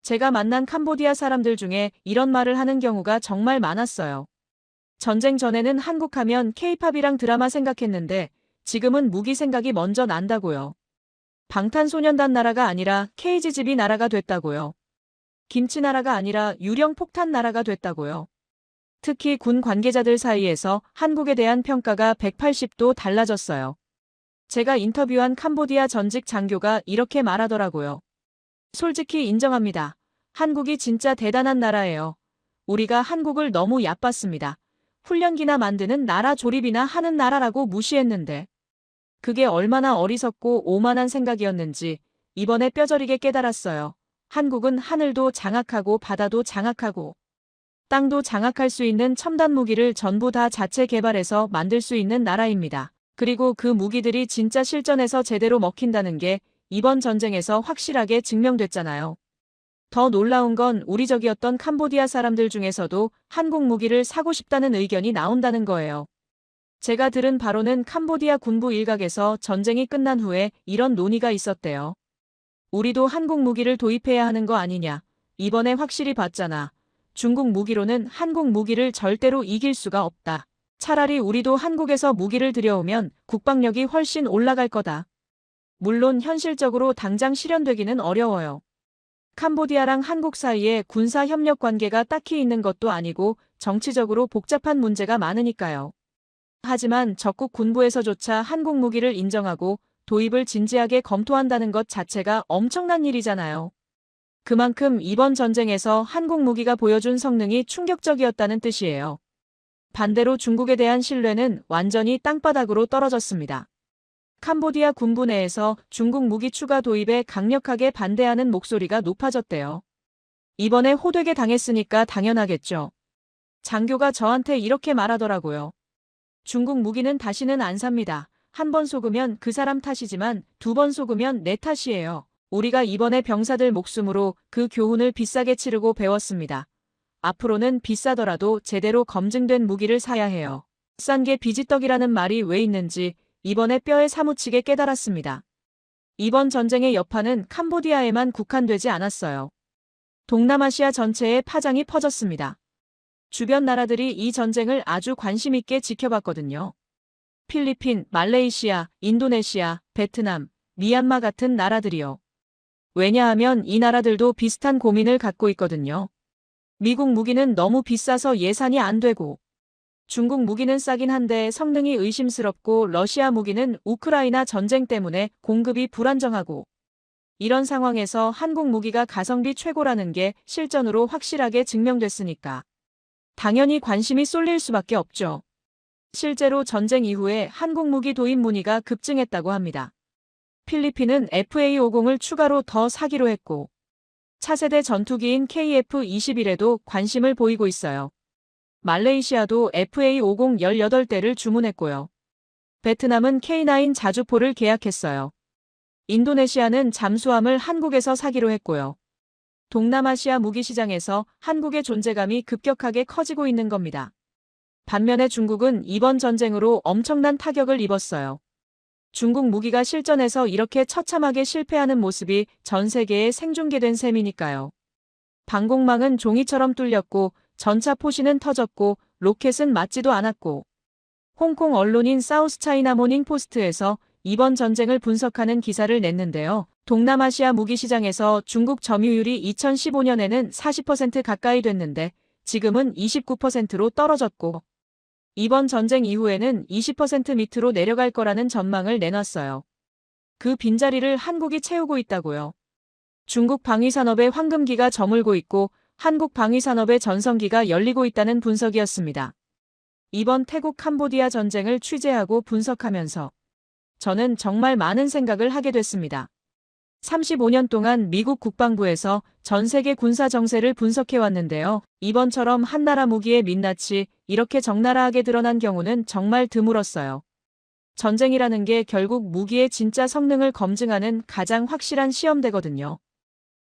A: 제가 만난 캄보디아 사람들 중에 이런 말을 하는 경우가 정말 많았어요. 전쟁 전에는 한국 하면 K-팝이랑 드라마 생각했는데 지금은 무기 생각이 먼저 난다고요. 방탄소년단 나라가 아니라 KGB 나라가 됐다고요. 김치 나라가 아니라 유령 폭탄 나라가 됐다고요. 특히 군 관계자들 사이에서 한국에 대한 평가가 180도 달라졌어요. 제가 인터뷰한 캄보디아 전직 장교가 이렇게 말하더라고요. 솔직히 인정합니다. 한국이 진짜 대단한 나라예요. 우리가 한국을 너무 얕봤습니다. 훈련기나 만드는 나라 조립이나 하는 나라라고 무시했는데 그게 얼마나 어리석고 오만한 생각이었는지 이번에 뼈저리게 깨달았어요. 한국은 하늘도 장악하고 바다도 장악하고 땅도 장악할 수 있는 첨단 무기를 전부 다 자체 개발해서 만들 수 있는 나라입니다. 그리고 그 무기들이 진짜 실전에서 제대로 먹힌다는 게 이번 전쟁에서 확실하게 증명됐잖아요. 더 놀라운 건 우리적이었던 캄보디아 사람들 중에서도 한국 무기를 사고 싶다는 의견이 나온다는 거예요. 제가 들은 바로는 캄보디아 군부 일각에서 전쟁이 끝난 후에 이런 논의가 있었대요. 우리도 한국 무기를 도입해야 하는 거 아니냐. 이번에 확실히 봤잖아. 중국 무기로는 한국 무기를 절대로 이길 수가 없다. 차라리 우리도 한국에서 무기를 들여오면 국방력이 훨씬 올라갈 거다. 물론 현실적으로 당장 실현되기는 어려워요. 캄보디아랑 한국 사이에 군사 협력 관계가 딱히 있는 것도 아니고 정치적으로 복잡한 문제가 많으니까요. 하지만 적국 군부에서조차 한국 무기를 인정하고 도입을 진지하게 검토한다는 것 자체가 엄청난 일이잖아요. 그만큼 이번 전쟁에서 한국 무기가 보여준 성능이 충격적이었다는 뜻이에요. 반대로 중국에 대한 신뢰는 완전히 땅바닥으로 떨어졌습니다. 캄보디아 군부 내에서 중국 무기 추가 도입에 강력하게 반대하는 목소리가 높아졌대요. 이번에 호되게 당했으니까 당연하겠죠. 장교가 저한테 이렇게 말하더라고요. 중국 무기는 다시는 안 삽니다. 한 번 속으면 그 사람 탓이지만 두 번 속으면 내 탓이에요. 우리가 이번에 병사들 목숨으로 그 교훈을 비싸게 치르고 배웠습니다. 앞으로는 비싸더라도 제대로 검증된 무기를 사야 해요. 싼 게 비지떡이라는 말이 왜 있는지 이번에 뼈에 사무치게 깨달았습니다. 이번 전쟁의 여파는 캄보디아에만 국한되지 않았어요. 동남아시아 전체에 파장이 퍼졌습니다. 주변 나라들이 이 전쟁을 아주 관심 있게 지켜봤거든요. 필리핀, 말레이시아, 인도네시아, 베트남, 미얀마 같은 나라들이요. 왜냐하면 이 나라들도 비슷한 고민을 갖고 있거든요. 미국 무기는 너무 비싸서 예산이 안 되고, 중국 무기는 싸긴 한데 성능이 의심스럽고, 러시아 무기는 우크라이나 전쟁 때문에 공급이 불안정하고, 이런 상황에서 한국 무기가 가성비 최고라는 게 실전으로 확실하게 증명됐으니까 당연히 관심이 쏠릴 수밖에 없죠. 실제로 전쟁 이후에 한국 무기 도입 문의가 급증했다고 합니다. 필리핀은 FA-50을 추가로 더 사기로 했고, 차세대 전투기인 KF-21에도 관심을 보이고 있어요. 말레이시아도 FA-50 18대를 주문했고요. 베트남은 K9 자주포를 계약했어요. 인도네시아는 잠수함을 한국에서 사기로 했고요. 동남아시아 무기 시장에서 한국의 존재감이 급격하게 커지고 있는 겁니다. 반면에 중국은 이번 전쟁으로 엄청난 타격을 입었어요. 중국 무기가 실전에서 이렇게 처참하게 실패하는 모습이 전 세계에 생중계된 셈이니까요. 방공망은 종이처럼 뚫렸고, 전차 포신은 터졌고, 로켓은 맞지도 않았고, 홍콩 언론인 사우스차이나 모닝포스트에서 이번 전쟁을 분석하는 기사를 냈는데요. 동남아시아 무기 시장에서 중국 점유율이 2015년에는 40% 가까이 됐는데 지금은 29%로 떨어졌고, 이번 전쟁 이후에는 20% 밑으로 내려갈 거라는 전망을 내놨어요. 그 빈자리를 한국이 채우고 있다고요. 중국 방위산업의 황금기가 저물고 있고 한국 방위산업의 전성기가 열리고 있다는 분석이었습니다. 이번 태국 캄보디아 전쟁을 취재하고 분석하면서 저는 정말 많은 생각을 하게 됐습니다. 35년 동안 미국 국방부에서 전 세계 군사 정세를 분석해왔는데요. 이번처럼 한나라 무기의 민낯이 이렇게 적나라하게 드러난 경우는 정말 드물었어요. 전쟁이라는 게 결국 무기의 진짜 성능을 검증하는 가장 확실한 시험대거든요.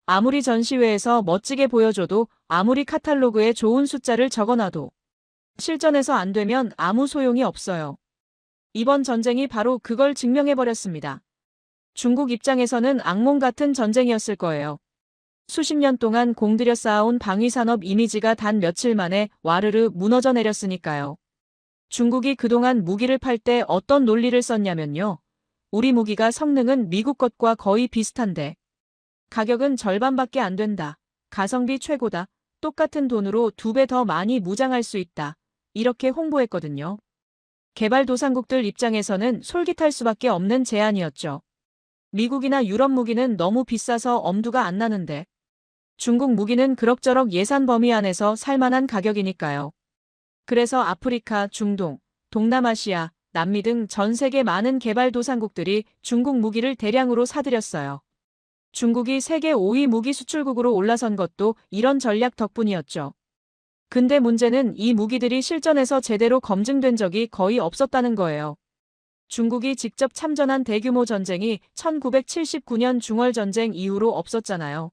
A: 아무리 전시회에서 멋지게 보여줘도, 아무리 카탈로그에 좋은 숫자를 적어놔도 실전에서 안 되면 아무 소용이 없어요. 이번 전쟁이 바로 그걸 증명해버렸습니다. 중국 입장에서는 악몽 같은 전쟁이었을 거예요. 수십 년 동안 공들여 쌓아온 방위산업 이미지가 단 며칠 만에 와르르 무너져 내렸으니까요. 중국이 그동안 무기를 팔 때 어떤 논리를 썼냐면요. 우리 무기가 성능은 미국 것과 거의 비슷한데 가격은 절반밖에 안 된다. 가성비 최고다. 똑같은 돈으로 2배 더 많이 무장할 수 있다. 이렇게 홍보했거든요. 개발도상국들 입장에서는 솔깃할 수밖에 없는 제안이었죠. 미국이나 유럽 무기는 너무 비싸서 엄두가 안 나는데 중국 무기는 그럭저럭 예산 범위 안에서 살만한 가격이니까요. 그래서 아프리카, 중동, 동남아시아, 남미 등 전 세계 많은 개발도상국들이 중국 무기를 대량으로 사들였어요. 중국이 세계 5위 무기 수출국으로 올라선 것도 이런 전략 덕분이었죠. 근데 문제는 이 무기들이 실전에서 제대로 검증된 적이 거의 없었다는 거예요. 중국이 직접 참전한 대규모 전쟁이 1979년 중월전쟁 이후로 없었잖아요.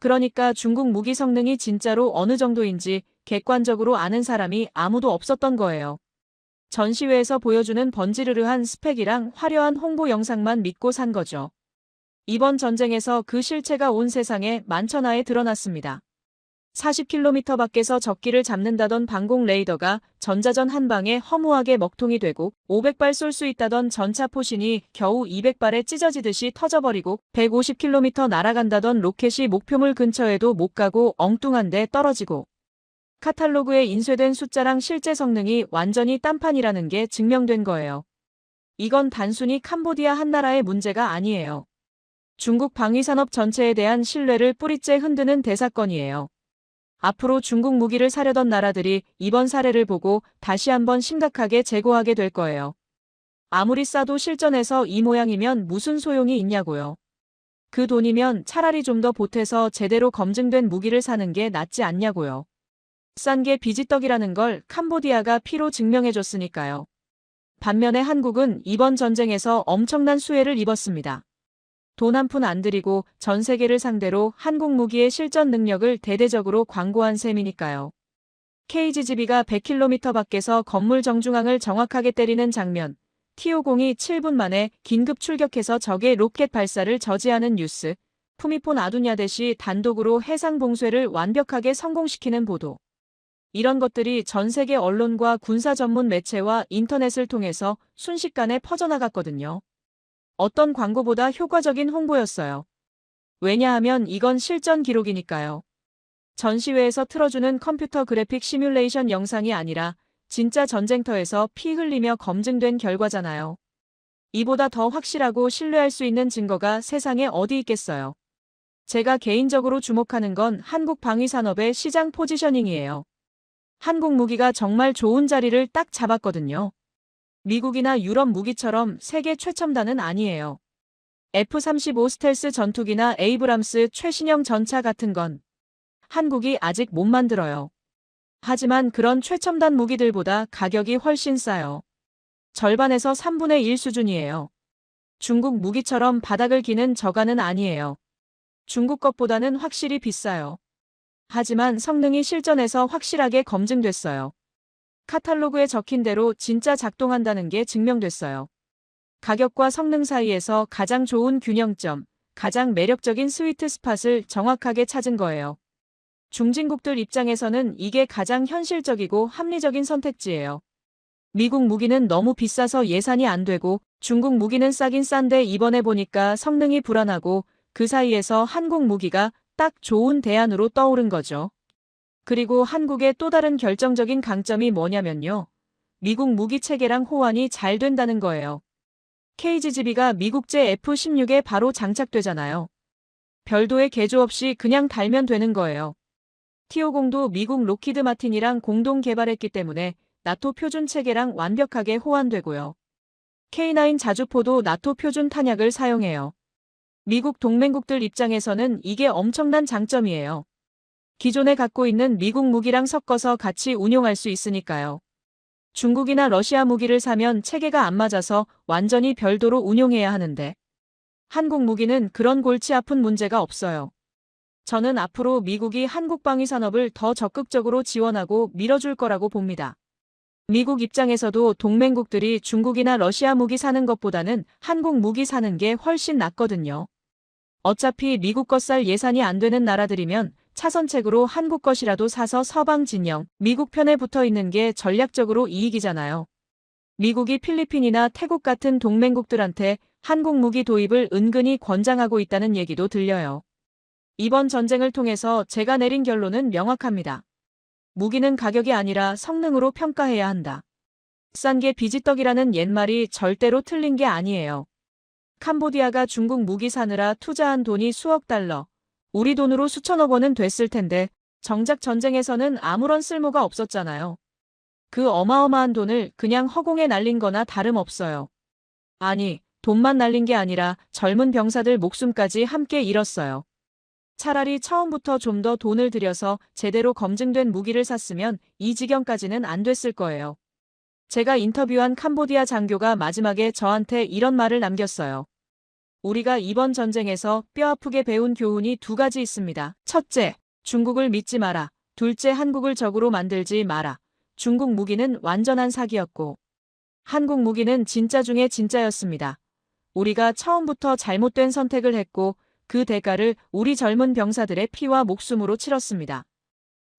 A: 그러니까 중국 무기 성능이 진짜로 어느 정도인지 객관적으로 아는 사람이 아무도 없었던 거예요. 전시회에서 보여주는 번지르르한 스펙이랑 화려한 홍보 영상만 믿고 산 거죠. 이번 전쟁에서 그 실체가 온 세상에 만천하에 드러났습니다. 40km 밖에서 적기를 잡는다던 방공 레이더가 전자전 한 방에 허무하게 먹통이 되고 500발 쏠 수 있다던 전차 포신이 겨우 200발에 찢어지듯이 터져버리고 150km 날아간다던 로켓이 목표물 근처에도 못 가고 엉뚱한데 떨어지고 카탈로그에 인쇄된 숫자랑 실제 성능이 완전히 딴판이라는 게 증명된 거예요. 이건 단순히 캄보디아 한 나라의 문제가 아니에요. 중국 방위산업 전체에 대한 신뢰를 뿌리째 흔드는 대사건이에요. 앞으로 중국 무기를 사려던 나라들이 이번 사례를 보고 다시 한번 심각하게 재고하게 될 거예요. 아무리 싸도 실전에서 이 모양이면 무슨 소용이 있냐고요. 그 돈이면 차라리 좀 더 보태서 제대로 검증된 무기를 사는 게 낫지 않냐고요. 싼 게 비지떡이라는 걸 캄보디아가 피로 증명해줬으니까요. 반면에 한국은 이번 전쟁에서 엄청난 수혜를 입었습니다. 돈 한 푼 안 들이고 전 세계를 상대로 한국 무기의 실전 능력을 대대적으로 광고한 셈이니까요. KGB가 100km 밖에서 건물 정중앙을 정확하게 때리는 장면, T-50이 7분 만에 긴급 출격해서 적의 로켓 발사를 저지하는 뉴스, 푸미폰 아두냐데시 단독으로 해상 봉쇄를 완벽하게 성공시키는 보도. 이런 것들이 전 세계 언론과 군사 전문 매체와 인터넷을 통해서 순식간에 퍼져나갔거든요. 어떤 광고보다 효과적인 홍보였어요. 왜냐하면 이건 실전 기록이니까요. 전시회에서 틀어주는 컴퓨터 그래픽 시뮬레이션 영상이 아니라 진짜 전쟁터에서 피 흘리며 검증된 결과잖아요. 이보다 더 확실하고 신뢰할 수 있는 증거가 세상에 어디 있겠어요. 제가 개인적으로 주목하는 건 한국 방위산업의 시장 포지셔닝이에요. 한국 무기가 정말 좋은 자리를 딱 잡았거든요. 미국이나 유럽 무기처럼 세계 최첨단은 아니에요. F-35 스텔스 전투기나 에이브람스 최신형 전차 같은 건 한국이 아직 못 만들어요. 하지만 그런 최첨단 무기들보다 가격이 훨씬 싸요. 절반에서 3분의 1 수준이에요. 중국 무기처럼 바닥을 기는 저가는 아니에요. 중국 것보다는 확실히 비싸요. 하지만 성능이 실전에서 확실하게 검증됐어요. 카탈로그에 적힌 대로 진짜 작동한다는 게 증명됐어요. 가격과 성능 사이에서 가장 좋은 균형점, 가장 매력적인 스위트 스팟을 정확하게 찾은 거예요. 중진국들 입장에서는 이게 가장 현실적이고 합리적인 선택지예요. 미국 무기는 너무 비싸서 예산이 안 되고 중국 무기는 싸긴 싼데 이번에 보니까 성능이 불안하고 그 사이에서 한국 무기가 딱 좋은 대안으로 떠오른 거죠. 그리고 한국의 또 다른 결정적인 강점이 뭐냐면요. 미국 무기 체계랑 호환이 잘 된다는 거예요. KGB가 미국제 F-16에 바로 장착되잖아요. 별도의 개조 없이 그냥 달면 되는 거예요. T-50도 미국 로키드 마틴이랑 공동 개발했기 때문에 나토 표준 체계랑 완벽하게 호환되고요. K9 자주포도 나토 표준 탄약을 사용해요. 미국 동맹국들 입장에서는 이게 엄청난 장점이에요. 기존에 갖고 있는 미국 무기랑 섞어서 같이 운용할 수 있으니까요. 중국이나 러시아 무기를 사면 체계가 안 맞아서 완전히 별도로 운용해야 하는데 한국 무기는 그런 골치 아픈 문제가 없어요. 저는 앞으로 미국이 한국 방위 산업을 더 적극적으로 지원하고 밀어줄 거라고 봅니다. 미국 입장에서도 동맹국들이 중국이나 러시아 무기 사는 것보다는 한국 무기 사는 게 훨씬 낫거든요. 어차피 미국 것 살 예산이 안 되는 나라들이면 차선책으로 한국 것이라도 사서 서방 진영, 미국 편에 붙어 있는 게 전략적으로 이익이잖아요. 미국이 필리핀이나 태국 같은 동맹국들한테 한국 무기 도입을 은근히 권장하고 있다는 얘기도 들려요. 이번 전쟁을 통해서 제가 내린 결론은 명확합니다. 무기는 가격이 아니라 성능으로 평가해야 한다. 싼 게 비지떡이라는 옛말이 절대로 틀린 게 아니에요. 캄보디아가 중국 무기 사느라 투자한 돈이 수억 달러, 우리 돈으로 수천억 원은 됐을 텐데 정작 전쟁에서는 아무런 쓸모가 없었잖아요. 그 어마어마한 돈을 그냥 허공에 날린 거나 다름없어요. 아니, 돈만 날린 게 아니라 젊은 병사들 목숨까지 함께 잃었어요. 차라리 처음부터 좀 더 돈을 들여서 제대로 검증된 무기를 샀으면 이 지경까지는 안 됐을 거예요. 제가 인터뷰한 캄보디아 장교가 마지막에 저한테 이런 말을 남겼어요. 우리가 이번 전쟁에서 뼈아프게 배운 교훈이 두 가지 있습니다. 첫째, 중국을 믿지 마라. 둘째, 한국을 적으로 만들지 마라. 중국 무기는 완전한 사기였고 한국 무기는 진짜 중에 진짜였습니다. 우리가 처음부터 잘못된 선택을 했고 그 대가를 우리 젊은 병사들의 피와 목숨으로 치렀습니다.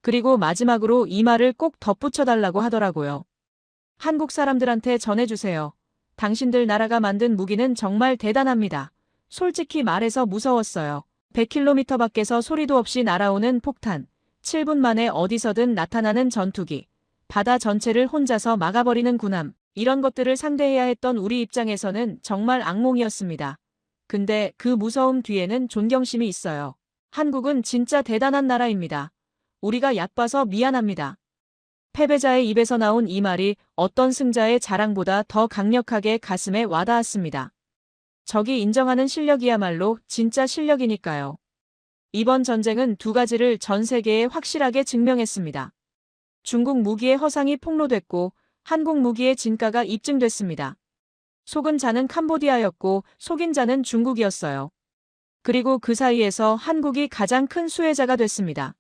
A: 그리고 마지막으로 이 말을 꼭 덧붙여달라고 하더라고요. 한국 사람들한테 전해주세요. 당신들 나라가 만든 무기는 정말 대단합니다. 솔직히 말해서 무서웠어요. 100km 밖에서 소리도 없이 날아오는 폭탄, 7분 만에 어디서든 나타나는 전투기, 바다 전체를 혼자서 막아버리는 군함, 이런 것들을 상대해야 했던 우리 입장에서는 정말 악몽이었습니다. 근데 그 무서움 뒤에는 존경심이 있어요. 한국은 진짜 대단한 나라입니다. 우리가 얕봐서 미안합니다. 패배자의 입에서 나온 이 말이 어떤 승자의 자랑보다 더 강력하게 가슴에 와닿았습니다. 적이 인정하는 실력이야말로 진짜 실력이니까요. 이번 전쟁은 두 가지를 전 세계에 확실하게 증명했습니다. 중국 무기의 허상이 폭로됐고 한국 무기의 진가가 입증됐습니다. 속은 자는 캄보디아였고 속인 자는 중국이었어요. 그리고 그 사이에서 한국이 가장 큰 수혜자가 됐습니다.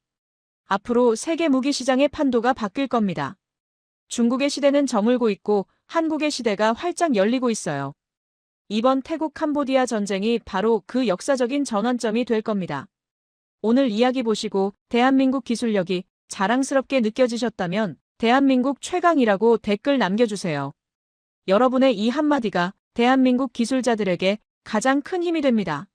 A: 앞으로 세계 무기 시장의 판도가 바뀔 겁니다. 중국의 시대는 저물고 있고 한국의 시대가 활짝 열리고 있어요. 이번 태국 캄보디아 전쟁이 바로 그 역사적인 전환점이 될 겁니다. 오늘 이야기 보시고 대한민국 기술력이 자랑스럽게 느껴지셨다면 대한민국 최강이라고 댓글 남겨주세요. 여러분의 이 한마디가 대한민국 기술자들에게 가장 큰 힘이 됩니다.